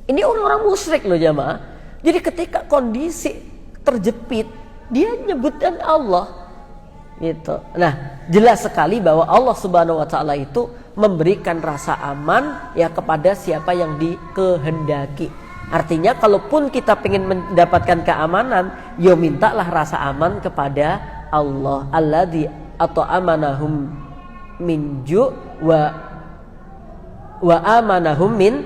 Ini orang-orang musyrik loh jamaah. Jadi ketika kondisi terjepit, dia nyebutkan Allah gitu. Nah, jelas sekali bahwa Allah Subhanahu wa taala itu memberikan rasa aman ya kepada siapa yang dikehendaki. Artinya kalaupun kita ingin mendapatkan keamanan, ya mintalah rasa aman kepada Allah. Alladzi at'amanahum min ju' wa amanahum min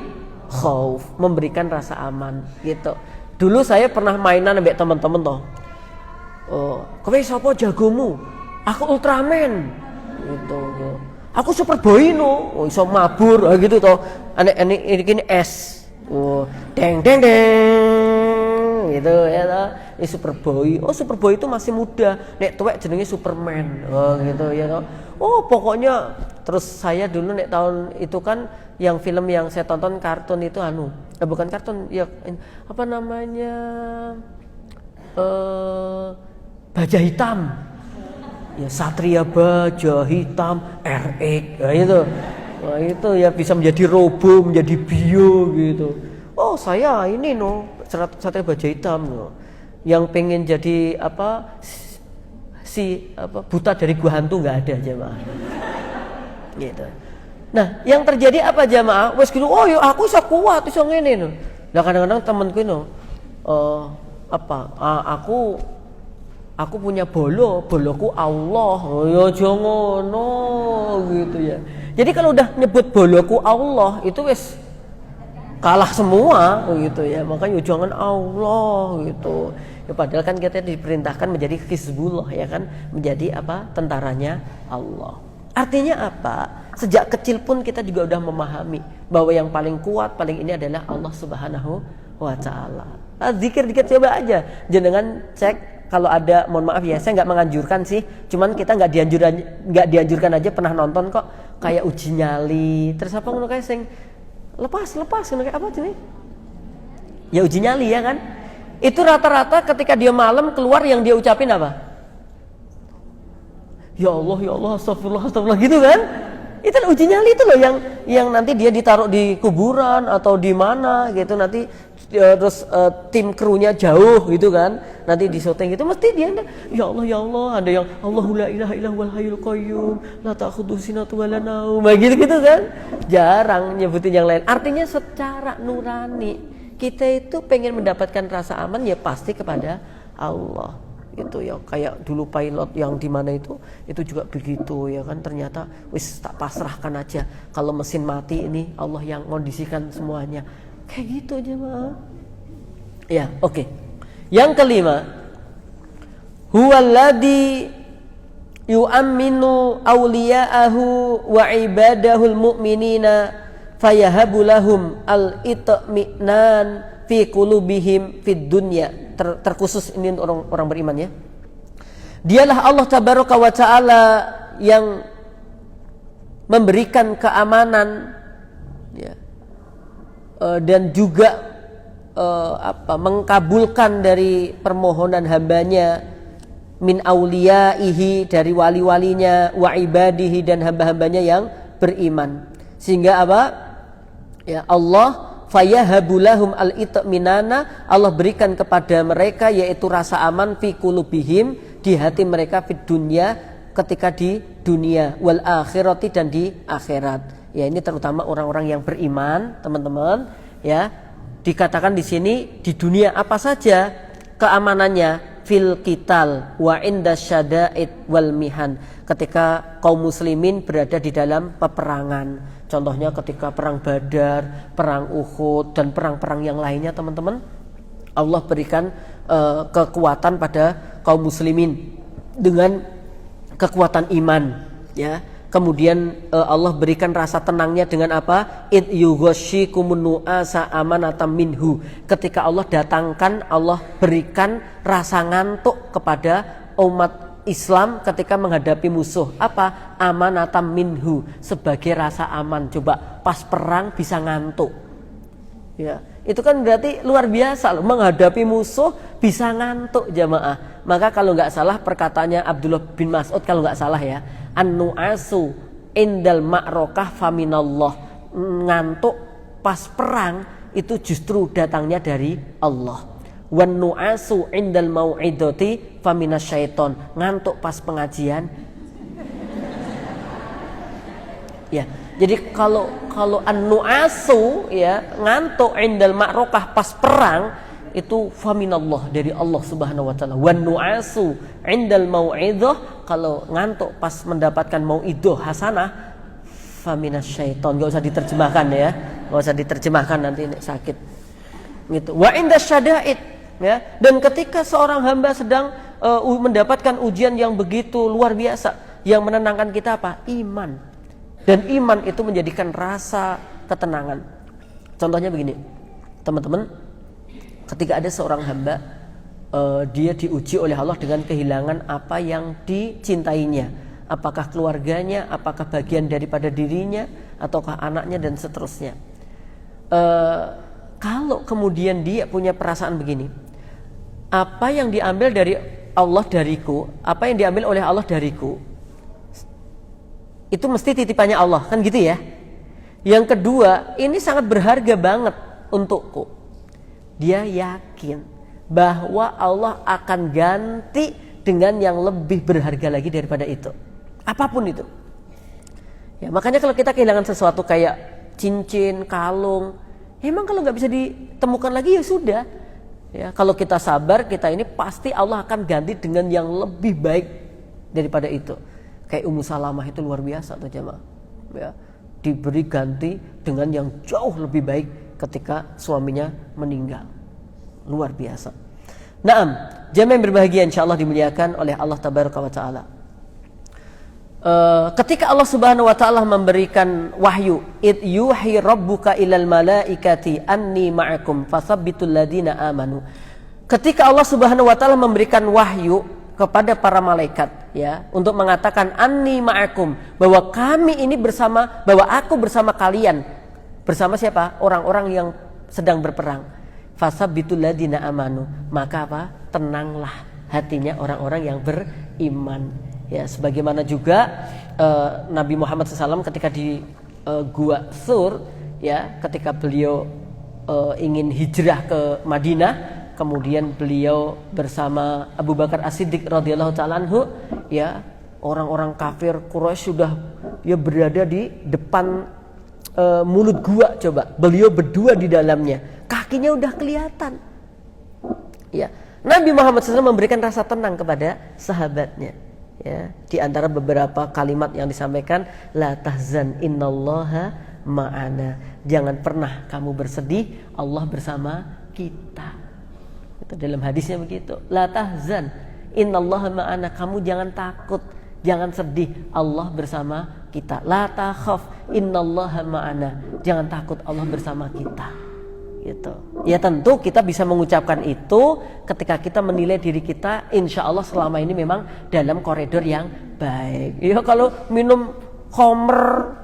khauf, memberikan rasa aman gitu. Dulu saya pernah mainan sama teman-teman toh. Oh, kowe sapa jagomu? Aku Ultraman gitu. Aku Superboy no. Oh, iso mabur gitu toh. Ini es. Oh, deng deng deng gitu ya toh. Ini Superboy. Oh, Superboy itu masih muda. Nek tuwek jenenge Superman. Oh, gitu ya toh. Oh, pokoknya terus saya dulu nek tahun itu kan yang film yang saya tonton kartun itu bukan kartun ya apa namanya? Baja Hitam. Ya Satria Baja Hitam RX ya itu. Wah, itu ya bisa menjadi robo, menjadi bio gitu. Oh, saya ini Satria Baja Hitam yang pengen jadi buta dari gua hantu nggak ada jamaah. Gitu. Nah, yang terjadi apa jamaah? Wes gitu, oh ya aku bisa kuat, bisa ngene no. Nah, kadang-kadang temanku aku Aku punya boloku Allah. Oh ya jangan gitu ya. Jadi kalau udah nyebut boloku Allah itu wis kalah semua gitu ya. Makanya jangan Allah gitu. Ya, padahal kan kita diperintahkan menjadi Hizbullah ya kan, menjadi apa? Tentaranya Allah. Artinya apa? Sejak kecil pun kita juga udah memahami bahwa yang paling kuat, paling ini adalah Allah Subhanahu wa taala. Zikir dikit coba aja. Jenengan cek kalau ada, mohon maaf ya, saya nggak menganjurkan sih, cuman kita nggak dianjurkan aja pernah nonton kok kayak uji nyali, terus apa ngono kayak sing lepas ngono kayak apa sini? Ya uji nyali ya kan? Itu rata-rata ketika dia malam keluar yang dia ucapin apa? Ya Allah, astagfirullah gitu kan? Itu uji nyali itu loh yang nanti dia ditaruh di kuburan atau di mana gitu nanti. Terus tim krunya jauh gitu kan, nanti di syuting itu mesti dia ya Allah ada yang Allahu la ilaha illa huwal hayyul qayyum la ta'khudhuhu sinatun wa la naum gitu kan, jarang nyebutin yang lain. Artinya secara nurani kita itu pengen mendapatkan rasa aman ya pasti kepada Allah itu ya. Kayak dulu pilot yang di mana itu juga begitu ya kan, ternyata wis tak pasrahkan aja, kalau mesin mati ini Allah yang kondisikan semuanya. Kayak gitu aja mah. Ya, oke. Yang kelima, huwallazi yu'amminu awliya'ahu wa ibadahul mu'minina fayahabu lahum al-itminan fi qulubihim fid dunya. Terkhusus ini untuk orang beriman ya. Dialah Allah tabaraka wa taala yang memberikan keamanan ya. Dan juga mengkabulkan dari permohonan hambanya, min auliyaihi, dari wali-walinya, wa ibadihi, dan hamba-hambanya yang beriman. Sehingga apa? Ya Allah fayahabulahum al-itminana, Allah berikan kepada mereka yaitu rasa aman fi qulubihim, di hati mereka fid dunya, ketika di dunia, wal akhirati, dan di akhirat. Ya ini terutama orang-orang yang beriman, teman-teman. Ya dikatakan di sini di dunia apa saja keamanannya, fil qital wa inda syada'id wal mihan, ketika kaum muslimin berada di dalam peperangan. Contohnya ketika perang Badar, perang Uhud, dan perang-perang yang lainnya teman-teman. Allah berikan kekuatan pada kaum muslimin dengan kekuatan iman ya. Kemudian Allah berikan rasa tenangnya dengan apa? Id yughashikumun nu'asa amanatan minhu. Ketika Allah datangkan, Allah berikan rasa ngantuk kepada umat Islam ketika menghadapi musuh. Apa? Amanatan minhu, sebagai rasa aman. Coba pas perang bisa ngantuk. Ya, itu kan berarti luar biasa loh, menghadapi musuh bisa ngantuk jamaah. Maka kalau nggak salah perkataannya Abdullah bin Mas'ud, kalau nggak salah ya, an-nu'asu indal ma'rokah faminallah, ngantuk pas perang itu justru datangnya dari Allah. Wan nu'asu indal mau'idati faminasyaiton, ngantuk pas pengajian. Ya, jadi kalau an-nu'asu ya, ngantuk indal ma'rokah pas perang itu faminallah, dari Allah Subhanahu wa taala. Wan nu'asu indal mau'idah, kalau ngantuk pas mendapatkan mau'idah hasanah faminasyaiton. Enggak usah diterjemahkan ya. Enggak usah diterjemahkan, nanti sakit. Gitu. Wa inda syada'id ya, dan ketika seorang hamba sedang mendapatkan ujian yang begitu luar biasa, yang menenangkan kita apa? Iman. Dan iman itu menjadikan rasa ketenangan. Contohnya begini, teman-teman, ketika ada seorang hamba, dia diuji oleh Allah dengan kehilangan apa yang dicintainya, apakah keluarganya, apakah bagian daripada dirinya, ataukah anaknya, dan seterusnya. Kalau kemudian dia punya perasaan begini, apa yang diambil dari Allah dariku, apa yang diambil oleh Allah dariku, itu mesti titipannya Allah, kan gitu ya. Yang kedua, ini sangat berharga banget untukku. Dia yakin bahwa Allah akan ganti dengan yang lebih berharga lagi daripada itu, apapun itu. Ya, makanya kalau kita kehilangan sesuatu kayak cincin, kalung, emang kalau nggak bisa ditemukan lagi ya sudah, Ya, kalau kita sabar, kita ini pasti Allah akan ganti dengan yang lebih baik daripada itu. Kayak Ummu Salamah itu luar biasa tuh jemaah. Ya, diberi ganti dengan yang jauh lebih baik ketika suaminya meninggal. Luar biasa. Naam, jemaah yang berbahagia insyaallah dimuliakan oleh Allah Tabaraka wa Ta'ala. Ketika Allah Subhanahu wa Ta'ala memberikan wahyu, id yuhi rabbuka ilal malaikati anni ma'akum fasabbitul ladina amanu. Ketika Allah Subhanahu wa Ta'ala memberikan wahyu kepada para malaikat, ya, untuk mengatakan anni ma'akum, bahwa kami ini bersama, bahwa aku bersama kalian. Bersama siapa? Orang-orang yang sedang berperang. Fasabbitul ladina amanu, maka apa? Tenanglah hatinya orang-orang yang beriman. Ya, sebagaimana juga Nabi Muhammad SAW ketika di Gua Sur, ya, ketika beliau ingin hijrah ke Madinah, kemudian beliau bersama Abu Bakar As-Siddiq radhiyallahu ta'ala anhu, ya, orang-orang kafir Quraisy sudah ya berada di depan mulut gua, coba beliau berdua di dalamnya, kakinya udah kelihatan. Ya, Nabi Muhammad SAW memberikan rasa tenang kepada sahabatnya. Ya, di antara beberapa kalimat yang disampaikan, la tahzan innallaha ma'ana. Jangan pernah kamu bersedih, Allah bersama kita. Itu dalam hadisnya begitu. La tahzan innallaha ma'ana. Kamu jangan takut, jangan sedih, Allah bersama kita. La takhaf innallaha ma'ana. Jangan takut, Allah bersama kita. Gitu. Ya tentu kita bisa mengucapkan itu ketika kita menilai diri kita insya Allah selama ini memang dalam koridor yang baik. Ya kalau minum khamr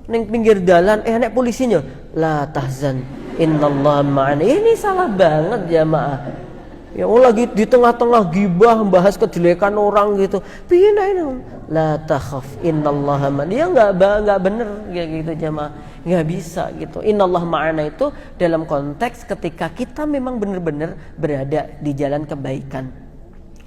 ning pinggir jalan, nek polisinya la tahzan innallaha ma'ana. Ini salah banget jamaah. Ya lagi di tengah-tengah gibah membahas kejelekan orang gitu. Piye ini? La takhaf innallaha ma'ana. Dia enggak bener kayak gitu jamaah. Nggak bisa gitu. Innallaha ma'ana itu dalam konteks ketika kita memang benar-benar berada di jalan kebaikan.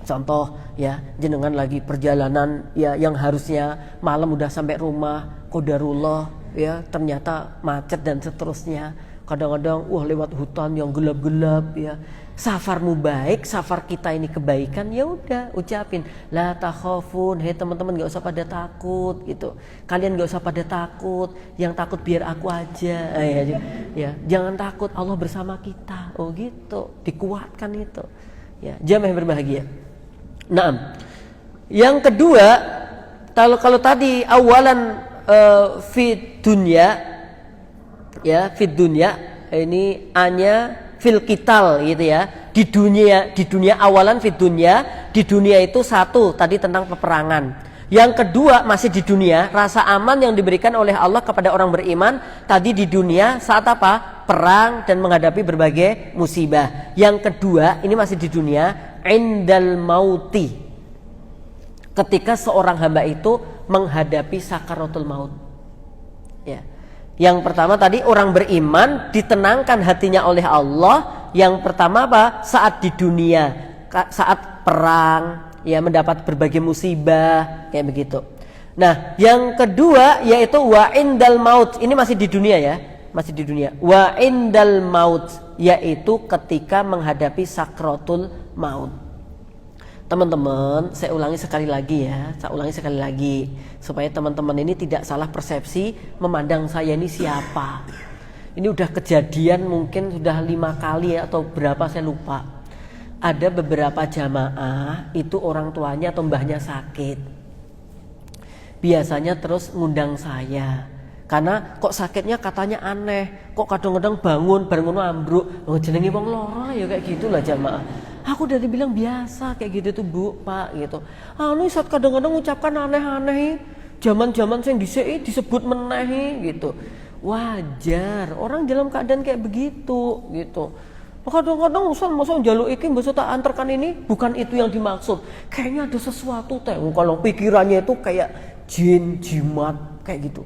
Contoh ya, jenengan lagi perjalanan ya yang harusnya malam udah sampai rumah, qadarullah ya ternyata macet dan seterusnya. Kadang-kadang lewat hutan yang gelap-gelap ya. Safarmu baik, safar kita ini kebaikan, ya udah ucapin la takhafun, hei teman-teman nggak usah pada takut gitu. Kalian nggak usah pada takut, yang takut biar aku aja. Ya, jangan takut, Allah bersama kita. Oh gitu, dikuatkan itu. Ya, jamaah yang berbahagia. Naam. Yang kedua, kalau tadi awalan fit dunya, ya fit dunya ini hanya fil qital gitu ya. Di dunia awalan fit dunya, di dunia itu satu tadi tentang peperangan. Yang kedua masih di dunia, rasa aman yang diberikan oleh Allah kepada orang beriman tadi di dunia saat apa? Perang dan menghadapi berbagai musibah. Yang kedua, ini masih di dunia, indal mauti. Ketika seorang hamba itu menghadapi sakaratul maut. Ya. Yang pertama tadi orang beriman ditenangkan hatinya oleh Allah. Yang pertama apa? Saat di dunia, saat perang, ya mendapat berbagai musibah kayak begitu. Nah, yang kedua yaitu wa indal maut. Ini masih di dunia ya, masih di dunia. Wa indal maut yaitu ketika menghadapi sakratul maut. Teman-teman, saya ulangi sekali lagi ya, supaya teman-teman ini tidak salah persepsi memandang saya ini siapa. Ini udah kejadian mungkin sudah 5 kali ya, atau berapa saya lupa. Ada beberapa jamaah itu orang tuanya atau mbahnya sakit. Biasanya terus ngundang saya. Karena kok sakitnya katanya aneh, kok kadang-kadang bangun ambruk, jenenge wong lara ya kayak gitulah jamaah. Aku udah dibilang biasa kayak gitu tuh Bu, Pak gitu. Saat kadang-kadang ucapkan aneh-aneh, zaman-zaman sing dhisik disebut meneh gitu. Wajar, orang dalam keadaan kayak begitu gitu. Kadang-kadang Ustaz masa njaluk iki mbok tak antarkan ini, bukan itu yang dimaksud. Kayaknya ada sesuatu teh. Kalau pikirannya itu kayak jin, jimat kayak gitu.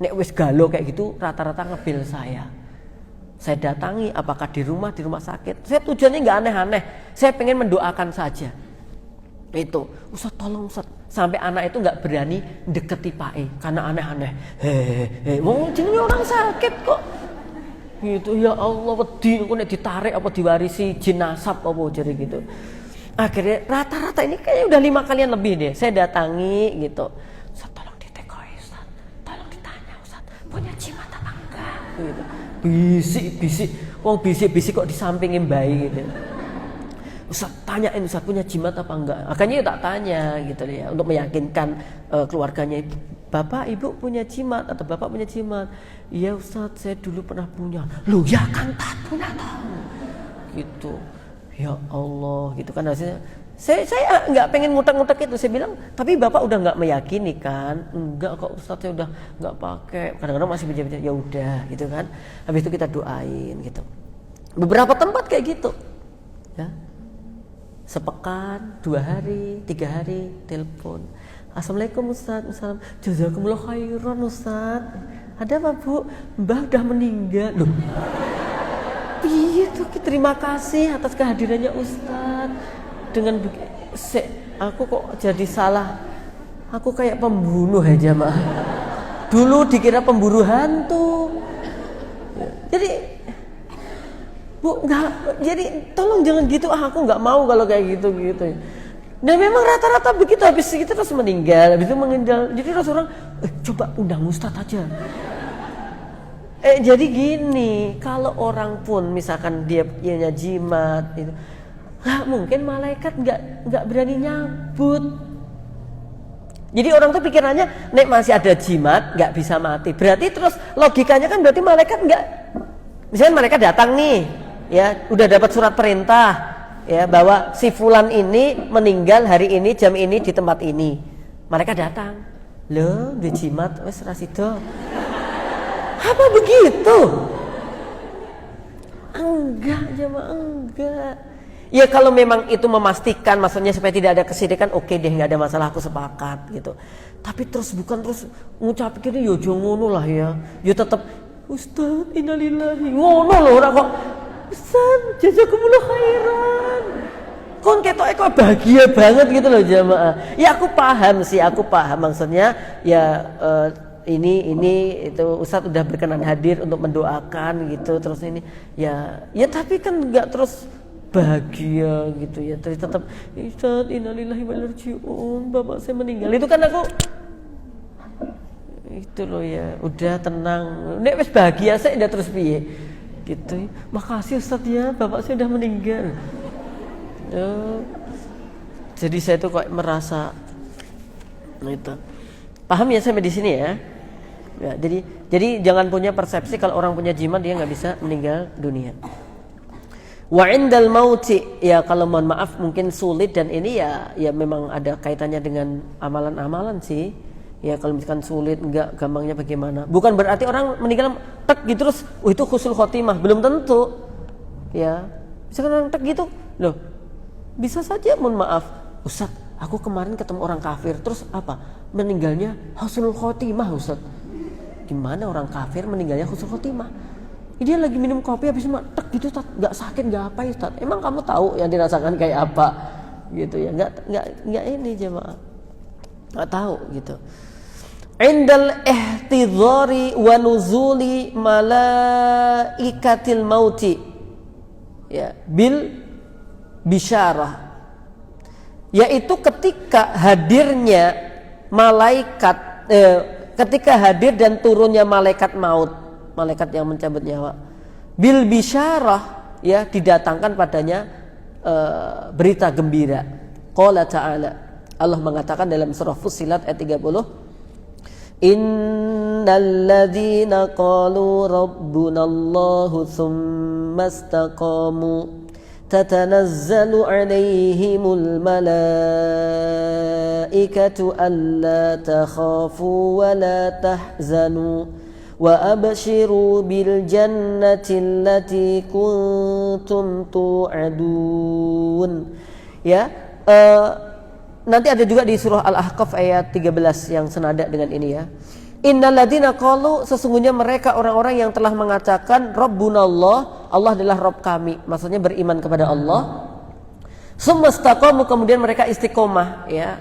Nek wis galau kayak gitu rata-rata ngebil saya. Saya datangi apakah di rumah sakit. Saya tujuannya nggak aneh-aneh. Saya pengen mendoakan saja. Itu, Ustaz tolong Ustaz. Sampai anak itu nggak berani deketi Pak karena aneh-aneh. Wong jenenge orang sakit kok. gitu. Ya Allah, wedi aku nek ditarik apa diwarisi jin nasab apa jadi gitu. Akhirnya rata-rata ini kayaknya udah 5 kalian lebih deh. Saya datangi gitu. Ustaz, tolong ditekoi Ustaz. Tolong ditanya Ustaz, punya jimat apa enggak? Gitu. Bisik-bisik. Wong bisik-bisik kok di sampingin bayi gitu. Ustaz, tanyain Ustaz punya jimat apa enggak? Akhirnya tak tanya gitu ya untuk meyakinkan keluarganya. Bapak, Ibu punya jimat atau Bapak punya jimat? Iya Ustaz, saya dulu pernah punya. Loh ya kan tak punya tahu. Gitu. Ya Allah, gitu kan hasilnya. Saya nggak pengen ngutak-ngutak itu. Saya bilang, tapi Bapak udah nggak meyakini kan? Enggak kok Ustaz, saya udah nggak pakai. Kadang-kadang masih bicara, ya udah gitu kan. Habis itu kita doain gitu. Beberapa tempat kayak gitu. Ya. Sepekan, 2 hari, 3 hari, telepon. Assalamualaikum Ustaz, Assalamualaikum. Jazakumullah khairan Ustaz. Ada apa Bu? Mbah udah meninggal. Loh. Itu terima kasih atas kehadirannya Ustaz. Dengan aku kok jadi salah. Aku kayak pembunuh ya jamaah. Dulu dikira pemburu hantu. Jadi Bu, enggak, jadi tolong jangan gitu. Aku enggak mau kalau kayak gitu. Dan memang rata-rata begitu, habis itu terus meninggal, habis itu meninggal. Jadi terus orang coba undang Ustaz aja. Jadi gini, kalau orang pun misalkan dia punya jimat itu, mungkin malaikat enggak berani nyabut. Jadi orang tuh pikirannya, nek masih ada jimat enggak bisa mati. Berarti terus logikanya kan berarti malaikat enggak. Misalnya malaikat datang nih, ya udah dapat surat perintah ya bahwa si fulan ini meninggal hari ini jam ini di tempat ini. Mereka datang, loh di jimat wes rasido. Apa begitu? Enggak jemaah, enggak. Ya kalau memang itu memastikan, maksudnya supaya tidak ada kesyirikan, oke deh, nggak ada masalah, aku sepakat gitu. Tapi terus bukan terus ngucapin yo ngono lah ya. Yo tetap Ustaz, innalillahi. Ngono lho ora kok. Ustaz, jazakumullah khairan. Kon ketok bahagia banget gitu loh jamaah. Ya aku paham maksudnya ya ini itu Ustaz udah berkenan hadir untuk mendoakan gitu terus ini ya tapi kan enggak terus bahagia gitu ya. Terus tetap Ustaz, innalillahi wa inna ilaihi raji'un. Bapak saya meninggal. Itu kan aku itu loh ya, udah tenang. Nek wis bahagia saya udah terus piye? Gitu. Makasih Ustaz ya, bapak saya udah meninggal. Jadi saya tuh kok merasa itu. Paham ya sampai di sini ya? Ya, jadi jangan punya persepsi kalau orang punya jimat dia nggak bisa meninggal dunia. Wa indal mauti, ya kalau mohon maaf mungkin sulit dan ini ya memang ada kaitannya dengan amalan-amalan sih. Ya kalau misalkan sulit enggak gampangnya bagaimana? Bukan berarti orang meninggal tek gitu terus itu husnul khotimah, belum tentu. Ya. Misalkan orang tek gitu, loh. Bisa saja mohon maaf, Ustaz, aku kemarin ketemu orang kafir terus apa? Meninggalnya husnul khotimah, Ustaz. Gimana orang kafir meninggalnya husnul khotimah? Dia lagi minum kopi habis tek gitu Ustaz, enggak sakit enggak apa ya Ustaz. Emang kamu tahu yang dirasakan kayak apa? Gitu ya. Enggak ini jemaah. Enggak tahu gitu. Indal ihtidhari wa nuzuli malaikatil mauti ya bil bisyarah, yaitu ketika hadirnya malaikat ketika hadir dan turunnya malaikat maut, malaikat yang mencabut nyawa, bil bisyarah ya didatangkan padanya berita gembira. Qala ta'ala, Allah mengatakan dalam surah Fussilat ayat 30, Innal ladzina qalu rabbunallahu tsumma istaqamu tatanazzalu 'alaihimul malaikatu alla takhafu wa la tahzanu wa abshiru bil jannati allati kuntum tu'adun. Ya, nanti ada juga di surah Al-Ahqaf ayat 13 yang senada dengan ini ya. Innal ladzina qalu, sesungguhnya mereka orang-orang yang telah mengatakan Rabbunallah, Allah adalah Rabb kami, maksudnya beriman kepada Allah. Sumastaqamu, kemudian mereka istiqomah ya,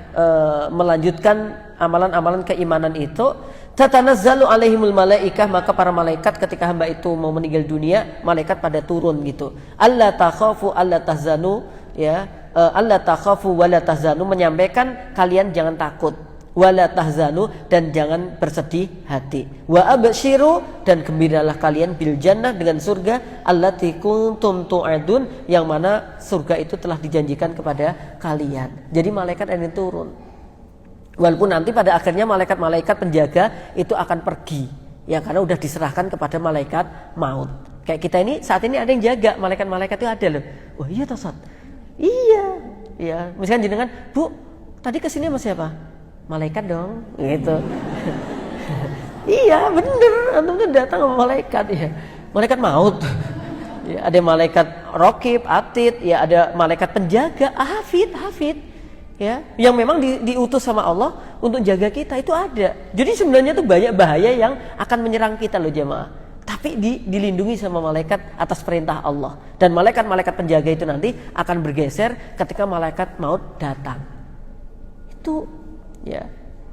melanjutkan amalan-amalan keimanan itu. tatanazzalu alaihimul malaikah, maka para malaikat ketika hamba itu mau meninggal dunia, malaikat pada turun gitu. Alla takhafu alla tahzanu, ya, alla takhafu wala tahzanu, menyampaikan kalian jangan takut, wala tahzanu, dan jangan bersedih hati. Wa absyiru, dan gembiralah kalian bil jannah, dengan surga, allati kuntum tu'adun, yang mana surga itu telah dijanjikan kepada kalian. Jadi malaikat ini turun. Walaupun nanti pada akhirnya malaikat-malaikat penjaga itu akan pergi, ya, karena udah diserahkan kepada malaikat maut. Kayak kita ini saat ini ada yang jaga, malaikat-malaikat itu ada loh. Wah iya toh Sat? Iya, ya. Misalkan jenengan, Bu, tadi kesini sama siapa? Malaikat dong, gitu. Iya bener, antum tuh datang sama malaikat, ya. Malaikat maut. Ya, ada malaikat raqib, atid, ya, ada malaikat penjaga, hafid. Ya, yang memang diutus sama Allah untuk jaga kita, itu ada. Jadi sebenarnya tuh banyak bahaya yang akan menyerang kita loh jemaah. Tapi dilindungi sama malaikat atas perintah Allah. Dan malaikat-malaikat penjaga itu nanti akan bergeser ketika malaikat maut datang. Itu ya,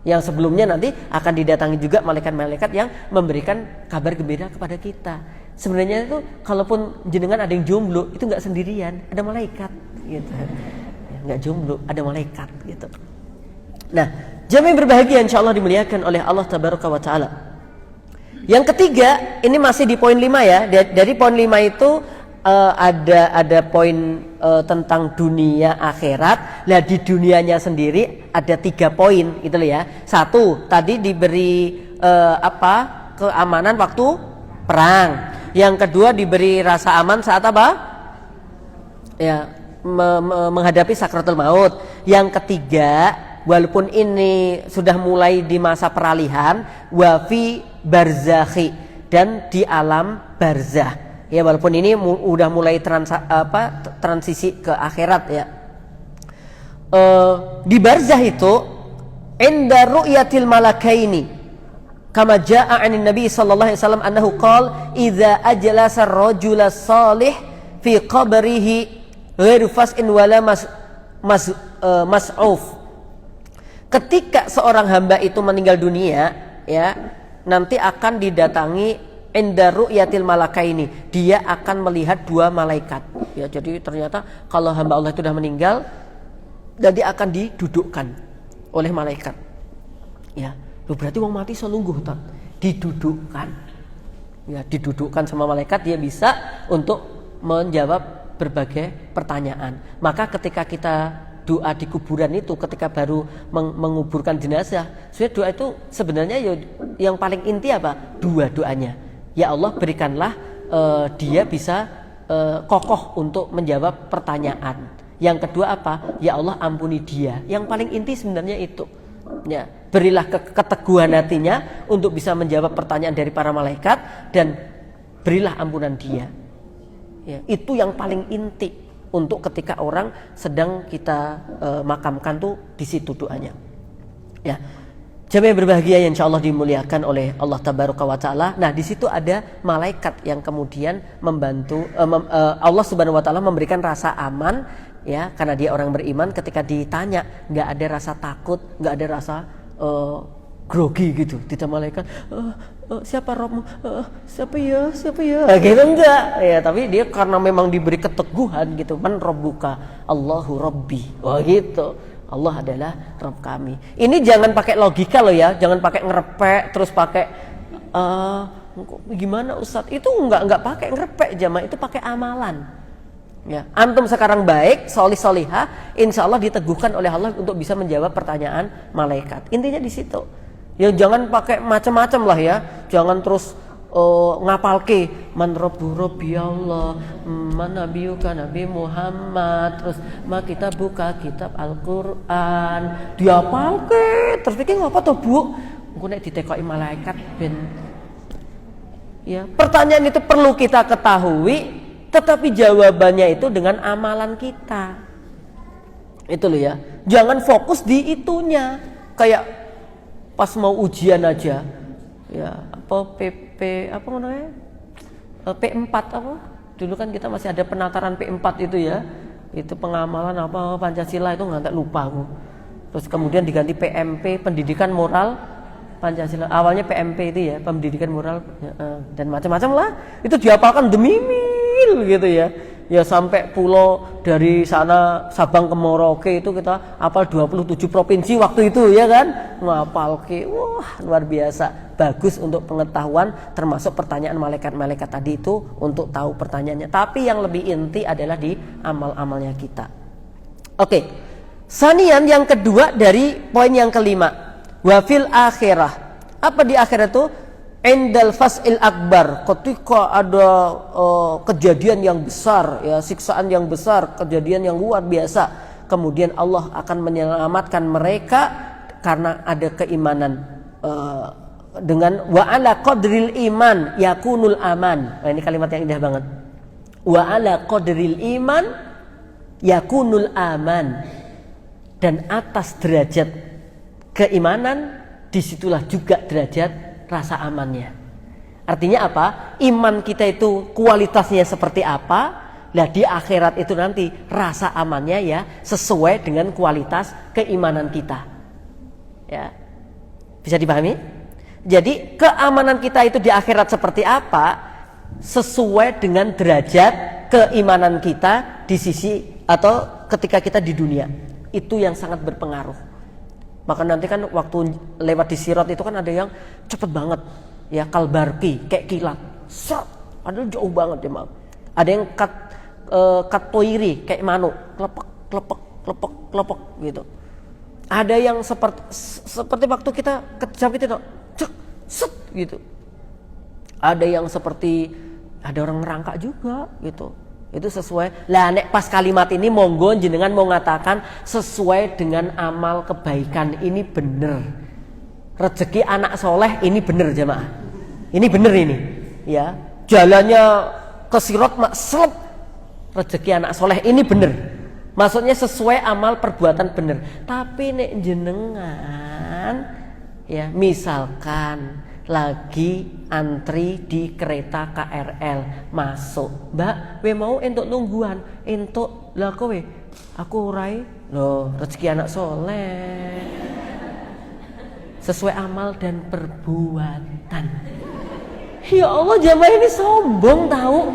yang sebelumnya nanti akan didatangi juga malaikat-malaikat yang memberikan kabar gembira kepada kita. Sebenarnya itu kalaupun jenengan ada yang jomblo, itu nggak sendirian, ada malaikat gitu. Nggak jomblo, ada malaikat gitu. Nah, jamaah yang berbahagia insyaallah dimuliakan oleh Allah tabaraka wa taala. Yang ketiga, ini masih di poin 5 ya. Dari poin 5 itu ada poin tentang dunia akhirat. Nah, di dunianya sendiri ada 3 poin gitu loh ya. 1, tadi diberi keamanan waktu perang. Yang kedua diberi rasa aman saat apa? Ya, menghadapi sakratul maut. Yang ketiga, walaupun ini sudah mulai di masa peralihan, wafi barzakhi, dan di alam barzah. Ya, walaupun ini udah mulai transisi ke akhirat ya. Di barzah itu inda ru'yatil malakaini kama jaa 'anin nabi sallallahu alaihi wasallam annahu qala idza ajlasa ar-rajula salih fi qabrihi ghairu fas'in wala mas'uf. Ketika seorang hamba itu meninggal dunia, ya, nanti akan didatangi inda ru'yatil malakaini, dia akan melihat 2 malaikat. Ya, jadi ternyata kalau hamba Allah itu sudah meninggal, dan dia akan didudukkan oleh malaikat. Ya, berarti wong mati iso lungguh ta? Didudukkan. Ya, didudukkan sama malaikat, dia bisa untuk menjawab berbagai pertanyaan. Maka ketika kita doa di kuburan itu, ketika baru menguburkan jenazah, doa itu sebenarnya yang paling inti apa? 2 doanya. Ya Allah, berikanlah dia bisa kokoh untuk menjawab pertanyaan. Yang kedua apa? Ya Allah, ampuni dia. Yang paling inti sebenarnya itu. Ya, berilah keteguhan hatinya untuk bisa menjawab pertanyaan dari para malaikat, dan berilah ampunan dia. Ya, itu yang paling inti untuk ketika orang sedang kita makamkan tuh, di situ doanya. Ya, jamaah yang berbahagia yang insyaallah dimuliakan oleh Allah tabaraka wa taala. Nah, di situ ada malaikat yang kemudian membantu Allah subhanahu wa taala memberikan rasa aman, ya, karena dia orang beriman. Ketika ditanya, nggak ada rasa takut, nggak ada rasa grogi gitu. Tidak malaikat, siapa Robmu? Siapa ya? Gitu enggak. Ya, tapi dia karena memang diberi keteguhan gitu. Man Rabbuka? Allahu Rabbi. Wah, gitu. Allah adalah Rabb kami. Ini jangan pakai logika loh ya, jangan pakai ngerepek terus pakai gimana Ustadz? Itu enggak pakai ngerepek jamaah, itu pakai amalan. Ya, antum sekarang baik, solih-solihah, insya Allah diteguhkan oleh Allah untuk bisa menjawab pertanyaan malaikat. Intinya di situ. Ya, jangan pakai macam-macam lah ya, jangan terus ngapalke man rabbi Allah, man nabiyuka Nabi Muhammad, terus kita buka kitab Al-Qur'an, diapalke terus pikir ngapa tuh Bu? Engko nek ditekoki malaikat ben. Ya, pertanyaan itu perlu kita ketahui, tetapi jawabannya itu dengan amalan kita. Itu loh ya. Jangan fokus di itunya. Kayak pas mau ujian aja. Ya, apa namanya? P4 apa? Dulu kan kita masih ada penataran P4 itu ya. Itu pengamalan apa Pancasila itu enggak lupa aku. Terus kemudian diganti PMP, pendidikan moral Pancasila. Awalnya PMP itu ya, pendidikan moral dan macam-macam lah. Itu dihafalkan demi mil gitu ya. Ya sampai pulau dari sana Sabang ke Merauke itu kita hafal 27 provinsi waktu itu ya kan. Ngapal ke. Wah, luar biasa. Bagus untuk pengetahuan termasuk pertanyaan malaikat-malaikat tadi itu untuk tahu pertanyaannya. Tapi yang lebih inti adalah di amal-amalnya kita. Oke. Sanian yang kedua dari poin yang kelima. Wa fil akhirah. Apa di akhirat itu? Indal fas'il akbar, ketika ada kejadian yang besar, ya siksaan yang besar, kejadian yang luar biasa, kemudian Allah akan menyelamatkan mereka karena ada keimanan dengan wa ala qadril iman yakunul aman. Nah, ini kalimat yang indah banget. Wa ala qadril iman yakunul aman. Dan atas derajat keimanan disitulah juga derajat rasa amannya. Artinya apa? Iman kita itu kualitasnya seperti apa? Nah di akhirat itu nanti rasa amannya ya sesuai dengan kualitas keimanan kita. Ya, bisa dipahami? Jadi keamanan kita itu di akhirat seperti apa? Sesuai dengan derajat keimanan kita di sisi atau ketika kita di dunia. Itu yang sangat berpengaruh. Maka nanti kan waktu lewat di sirat itu kan ada yang cepet banget ya kalbarki kayak kilat, set, ada jauh banget ya maaf. Ada yang katoiri kayak manuk, klepek gitu. Ada yang seperti waktu kita kejam itu, cek, set gitu. Ada yang seperti ada orang ngerangkak juga gitu. Itu sesuai. Lah nek pas kalimat ini monggo jenengan mau ngatakan sesuai dengan amal kebaikan ini bener. Rezeki anak soleh ini bener jemaah. Ini bener ini. Ya, jalannya ke sirat maksud rezeki anak soleh ini bener. Maksudnya sesuai amal perbuatan bener. Tapi nek jenengan ya misalkan lagi antri di kereta KRL masuk, Mbak, we mau entuk nungguan, entuk lah kowe, aku urai, loh rezeki anak soleh, sesuai amal dan perbuatan. Ya Allah jamaah ini sombong tahu,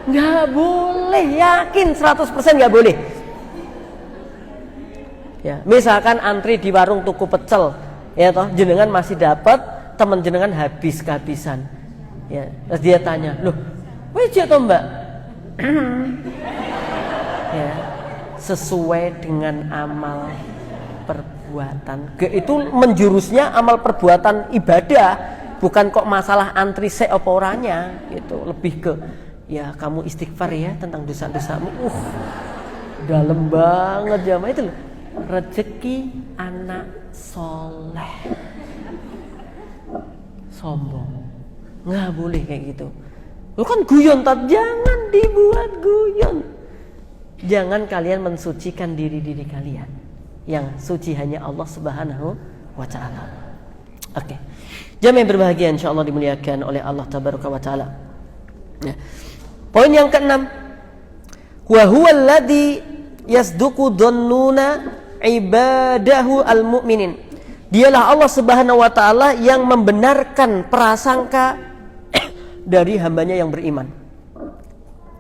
nggak boleh, yakin 100% nggak boleh. Ya, misalkan antri di warung tuku pecel, ya toh jenengan masih dapat. Teman jenengan habis kehabisan, ya. Terus dia tanya, loh, wajah toh mbak? Ya, sesuai dengan amal perbuatan. Itu menjurusnya amal perbuatan ibadah, bukan kok masalah antri apa orangnya, gitu. Lebih ke, ya kamu istighfar ya tentang dosa-dosamu. Dalam banget jamaah itu loh. Rezeki anak soleh. Sombong, nggak boleh kayak gitu. Lo kan guyon, jangan dibuat guyon. Jangan kalian mensucikan diri kalian. Yang suci hanya Allah Subhanahu wa Ta'ala. Oke, jamaah yang berbahagia, insyaallah dimuliakan oleh Allah Tabaraka wa Ta'ala. Ya. Poin yang keenam, wa huwa alladhi yasduqu dhannuna ibadahu al-mu'minin. Dialah Allah Subhanahu wa Ta'ala yang membenarkan prasangka dari hambanya yang beriman.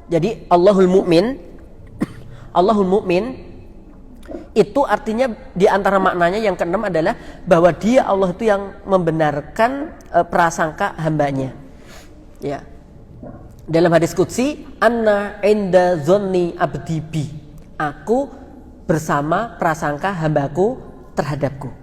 Jadi Allahul Mu'min itu artinya di antara maknanya yang keenam adalah bahwa dia Allah itu yang membenarkan prasangka hambanya. Ya. Dalam hadis qudsi, anna inda dzanni abdi bi. Aku bersama prasangka hambaku terhadapku.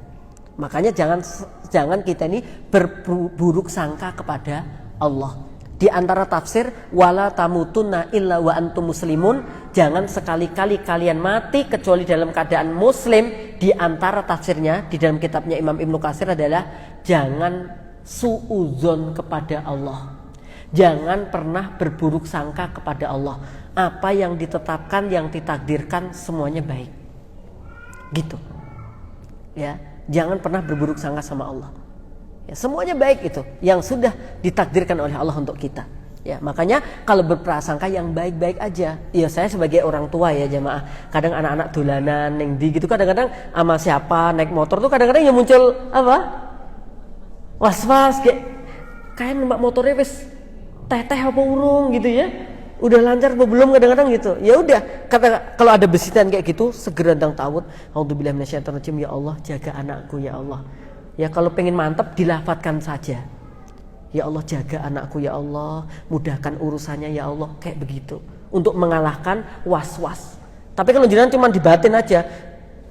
Makanya jangan kita ini berburuk sangka kepada Allah. Di antara tafsir wala tamutunna illa wa antum muslimun, jangan sekali-kali kalian mati kecuali dalam keadaan muslim. Di antara tafsirnya di dalam kitabnya Imam Ibnu Katsir adalah jangan suudzon kepada Allah. Jangan pernah berburuk sangka kepada Allah. Apa yang ditetapkan, yang ditakdirkan semuanya baik. Gitu. Ya. Jangan pernah berburuk sangka sama Allah. Ya, semuanya baik itu yang sudah ditakdirkan oleh Allah untuk kita. Ya, makanya kalau berprasangka yang baik-baik aja. Ya saya sebagai orang tua ya jamaah, kadang anak-anak dolanan yang di gitu kadang-kadang sama siapa naik motor tuh kadang-kadang yang muncul apa? was-was kayak numpak motornya wis teteh apa urung gitu ya, udah lancar apa belum, kadang-kadang gitu. Ya udah, kata kalau ada bisikan kayak gitu segera ndang tawud, auzubillahi minasyaitonirrajim, ya Allah jaga anakku ya Allah. Ya kalau pengen mantap dilafadzkan saja, ya Allah jaga anakku ya Allah, mudahkan urusannya ya Allah, kayak begitu untuk mengalahkan was-was. Tapi kalau jenengan cuma dibatin aja,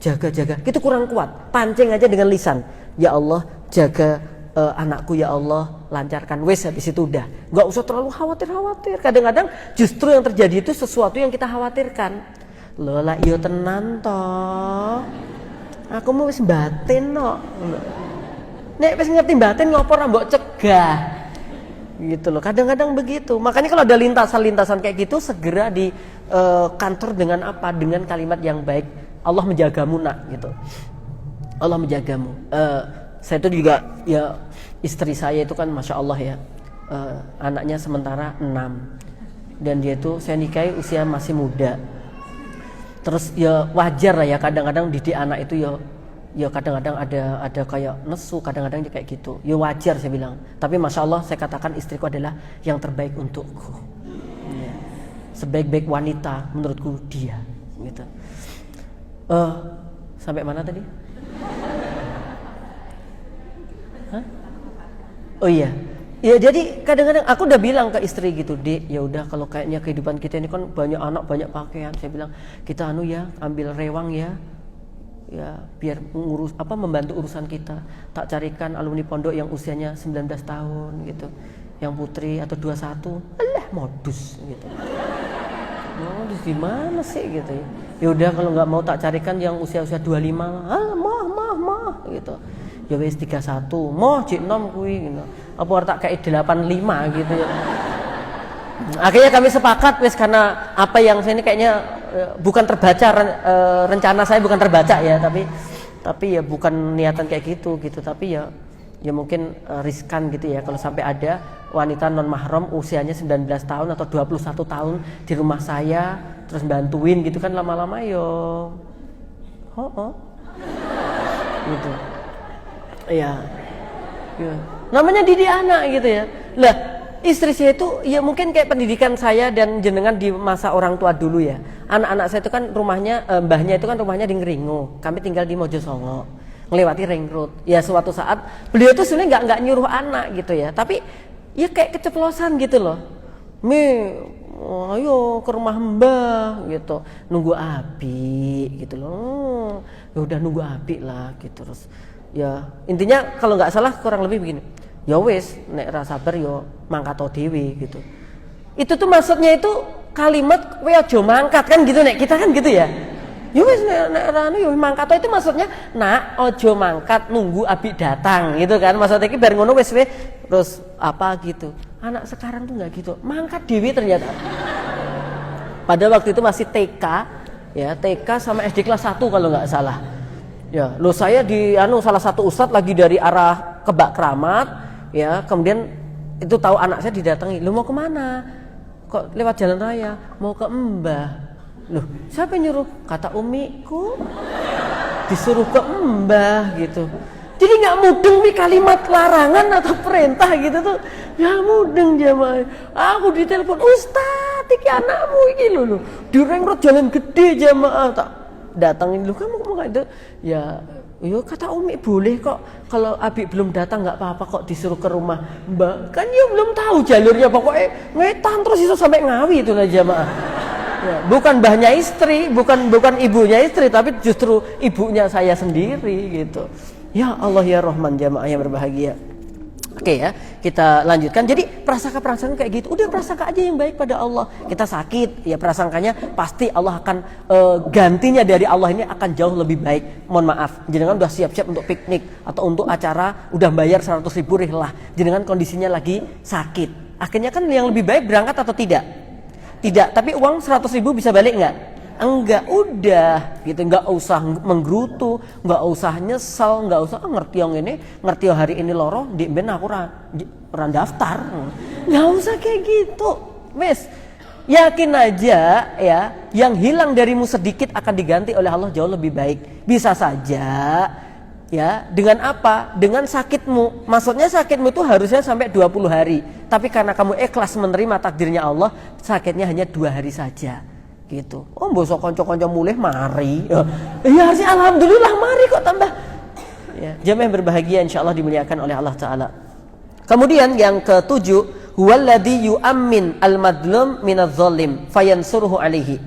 jaga-jaga, itu kurang kuat. Pancing aja dengan lisan, ya Allah jaga anakku ya Allah, lancarkan, wes habis itu udah, nggak usah terlalu khawatir. Kadang-kadang justru yang terjadi itu sesuatu yang kita khawatirkan. Lola iyo tenan toh, aku mau wis batin no, nek wis ngerti batin ngopo ora mbok cegah gitu loh. Kadang-kadang begitu. Makanya kalau ada lintasan-lintasan kayak gitu segera di kantor dengan apa? Dengan kalimat yang baik. Allah menjagamu nak gitu. Allah menjagamu. Saya itu juga ya, istri saya itu kan masya Allah ya, anaknya sementara 6 dan dia itu saya nikahi usia masih muda. Terus ya wajar lah ya, kadang-kadang didik anak itu ya kadang-kadang ada kayak nesu, kadang-kadang kayak gitu. Ya wajar saya bilang. Tapi masya Allah saya katakan istriku adalah yang terbaik untukku. Ya. Sebaik-baik wanita menurutku dia. Gitu. Sampai mana tadi? Hah? Oh iya. Ya jadi kadang-kadang aku udah bilang ke istri gitu, Dik, ya udah kalau kayaknya kehidupan kita ini kan banyak anak, banyak pakaian. Saya bilang, kita ambil rewang ya. Ya, biar membantu urusan kita. Tak carikan alumni pondok yang usianya 19 tahun gitu. Yang putri atau 21. Alah, modus gitu. Modus di mana sih gitu ya. Ya udah kalau nggak mau tak carikan yang usia-usia 25. Mah gitu. Ya wis 31, moh cik nom kuwi gitu. Apa tak kayak 85 gitu ya. Akhirnya kami sepakat wis, karena apa yang saya ini kayaknya bukan terbaca, rencana saya bukan terbaca ya, tapi ya bukan niatan kayak gitu, tapi ya mungkin riskan gitu ya kalau sampai ada wanita non mahram usianya 19 tahun atau 21 tahun di rumah saya terus bantuin gitu kan, lama-lama gitu. Ya. Namanya didik anak gitu ya. Lah, istri saya itu ya mungkin kayak pendidikan saya dan jenengan di masa orang tua dulu ya. Anak-anak saya itu kan rumahnya, mbahnya itu kan rumahnya di Ngeringo. Kami tinggal di Mojosongo, ngelewati ring road. Ya suatu saat beliau tuh sebenarnya nggak nyuruh anak gitu ya, tapi ya kayak keceplosan gitu loh. Ayo ke rumah mbah gitu, nunggu abi gitu loh. Ya udah nunggu abi lah gitu. Terus ya intinya kalau nggak salah kurang lebih begini, ya wes nek ra sabar yo mangkat dhewe gitu. Itu tuh maksudnya itu kalimat kowe aja mangkat kan gitu, nek kita kan gitu ya. Ya wes nek ra yo mangkat itu maksudnya nak ojo mangkat nunggu abi datang gitu kan. Maksudnya iki bar ngono wes terus apa gitu. Anak sekarang tuh nggak gitu, mangkat dhewe ternyata. Pada waktu itu masih TK ya, TK sama SD kelas 1 kalau nggak salah. Ya, lo saya di salah satu ustadz lagi dari arah Kebak Keramat, ya, kemudian itu tahu anak saya didatangi, lo mau kemana? Kok lewat jalan raya? Mau ke Mbah. Loh, siapa yang nyuruh? Kata umiku, disuruh ke Mbah gitu. Jadi nggak mudeng nih kalimat larangan atau perintah gitu tuh, nggak mudeng jamaah. Aku ditelepon, Ustadz, iki anakmu iki lo, di ring road jalan gede jamaah tak. Datangin lu, kamu itu ya, yo kata Umi boleh kok, kalau Abi belum datang nggak apa-apa kok disuruh ke rumah Mbak, kan ya belum tahu jalurnya, pokoknya ngetan terus itu sampai Ngawi itu lah jamaah. Ya, bukan mbahnya istri, bukan ibunya istri, tapi justru ibunya saya sendiri gitu. Ya Allah ya Rahman, jamaah yang berbahagia. Oke ya, kita lanjutkan. Jadi prasangka kayak gitu, udah prasangka aja yang baik pada Allah. Kita sakit, ya prasangkanya pasti Allah akan gantinya dari Allah ini akan jauh lebih baik. Mohon maaf, jenengan udah siap-siap untuk piknik atau untuk acara, udah bayar 100.000 rihlah. Jenengan kondisinya lagi sakit. Akhirnya kan yang lebih baik berangkat atau tidak? Tidak, tapi uang 100.000 bisa balik nggak? Enggak, udah gitu, nggak usah menggerutu, nggak usah nyesel, nggak usah ngerti yang ini, ngerti yang hari ini loro di ben aku ran daftar, nggak usah kayak gitu, wes yakin aja ya, yang hilang darimu sedikit akan diganti oleh Allah jauh lebih baik. Bisa saja Ya, dengan apa? Dengan sakitmu. Maksudnya sakitmu itu harusnya sampai 20 hari. Tapi karena kamu ikhlas menerima takdirnya Allah, sakitnya hanya 2 hari saja. Gitu. Oh, bosok konco-konco mulih mari. Ya, harusnya alhamdulillah mari kok tambah. Ya, jamaah yang berbahagia insyaallah dimuliakan oleh Allah taala. Kemudian yang ketujuh, huwallazi yu'ammin al-madlum minadh-dhalim fayansuruhu alaihi.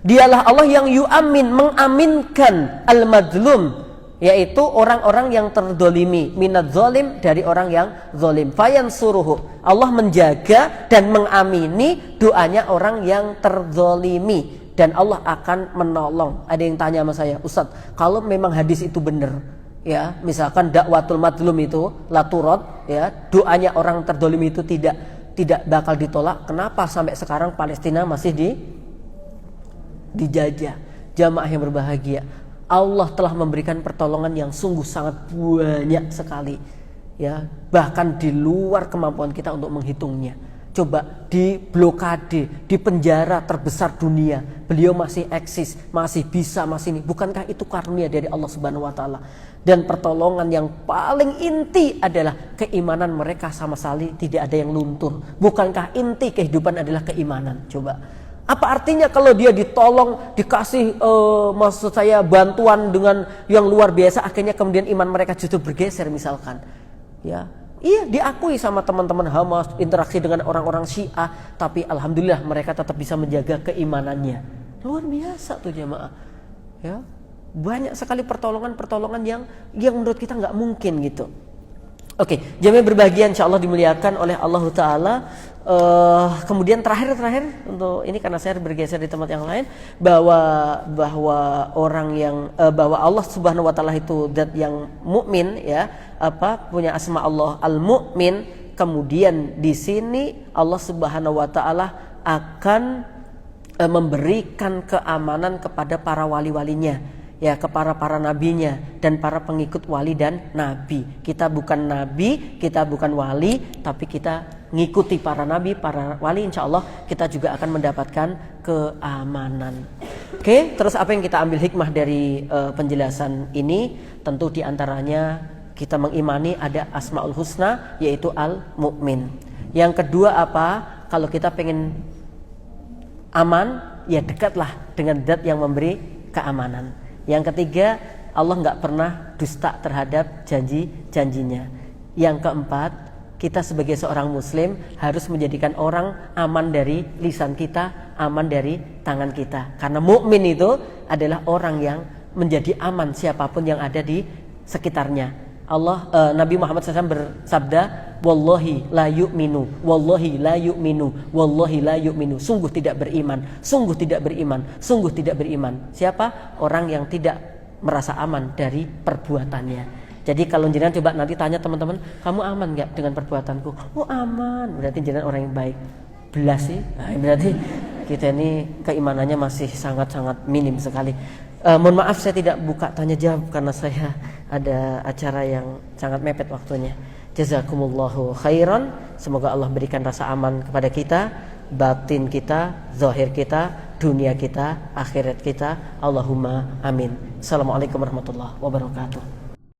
Dialah Allah yang yu'ammin, mengaminkan al-madlum, yaitu orang-orang yang terdolimi, minadh-dhalim, dari orang yang zalim. Fayansuruhu, Allah menjaga dan mengamini doanya orang yang terdolimi, dan Allah akan menolong. Ada yang tanya sama saya, Ustaz, kalau memang hadis itu benar, ya, misalkan dakwatul madlum itu la turad, ya, doanya orang terdolimi itu tidak bakal ditolak, kenapa sampai sekarang Palestina masih dijajah? Jamaah yang berbahagia, Allah telah memberikan pertolongan yang sungguh sangat banyak sekali, ya, bahkan di luar kemampuan kita untuk menghitungnya. Coba di blokade, di penjara terbesar dunia, beliau masih eksis, masih bisa, masih ini. Bukankah itu karunia dari Allah Subhanahu wa taala? Dan pertolongan yang paling inti adalah keimanan mereka sama sekali tidak ada yang luntur. Bukankah inti kehidupan adalah keimanan? Coba. Apa artinya kalau dia ditolong, dikasih maksud saya bantuan dengan yang luar biasa, akhirnya kemudian iman mereka justru bergeser misalkan. Ya, iya, diakui sama teman-teman Hamas, interaksi dengan orang-orang Syiah, tapi alhamdulillah mereka tetap bisa menjaga keimanannya. Luar biasa tuh jamaah. Ya, banyak sekali pertolongan-pertolongan yang menurut kita nggak mungkin gitu. Oke, jamaah berbahagia insyaallah dimuliakan oleh Allah Taala. Kemudian terakhir untuk ini karena saya bergeser di tempat yang lain, bahwa orang yang bahwa Allah Subhanahu wa taala itu zat yang mukmin, ya, punya asma Allah al-mukmin. Kemudian di sini Allah Subhanahu wa taala akan memberikan keamanan kepada para wali-walinya, ya, kepada para nabinya dan para pengikut wali dan nabi. Kita bukan nabi, kita bukan wali, tapi kita ngikuti para nabi, para wali, insya Allah kita juga akan mendapatkan keamanan. Oke, terus apa yang kita ambil hikmah dari penjelasan ini? Tentu diantaranya kita mengimani ada Asmaul Husna, yaitu Al-Mu'min. Yang kedua apa? Kalau kita pengen aman, ya dekatlah dengan zat yang memberi keamanan. Yang ketiga, Allah nggak pernah dusta terhadap janji-janjinya. Yang keempat, kita sebagai seorang muslim harus menjadikan orang aman dari lisan kita, aman dari tangan kita. Karena mukmin itu adalah orang yang menjadi aman siapapun yang ada di sekitarnya. Nabi Muhammad SAW bersabda, wallahi la yu'minu, wallahi la yu'minu, wallahi la yu'minu. Sungguh tidak beriman, sungguh tidak beriman, sungguh tidak beriman. Siapa? Orang yang tidak merasa aman dari perbuatannya. Jadi kalau jenengan coba nanti tanya teman-teman, kamu aman nggak dengan perbuatanku? Oh aman, berarti jenengan orang yang baik. Belas sih, nah, berarti kita ini keimanannya masih sangat-sangat minim sekali. Mohon maaf saya tidak buka tanya jawab karena saya ada acara yang sangat mepet waktunya. Jazakumullahu khairan. Semoga Allah berikan rasa aman kepada kita, batin kita, zahir kita, dunia kita, akhirat kita. Allahumma amin. Assalamualaikum warahmatullahi wabarakatuh.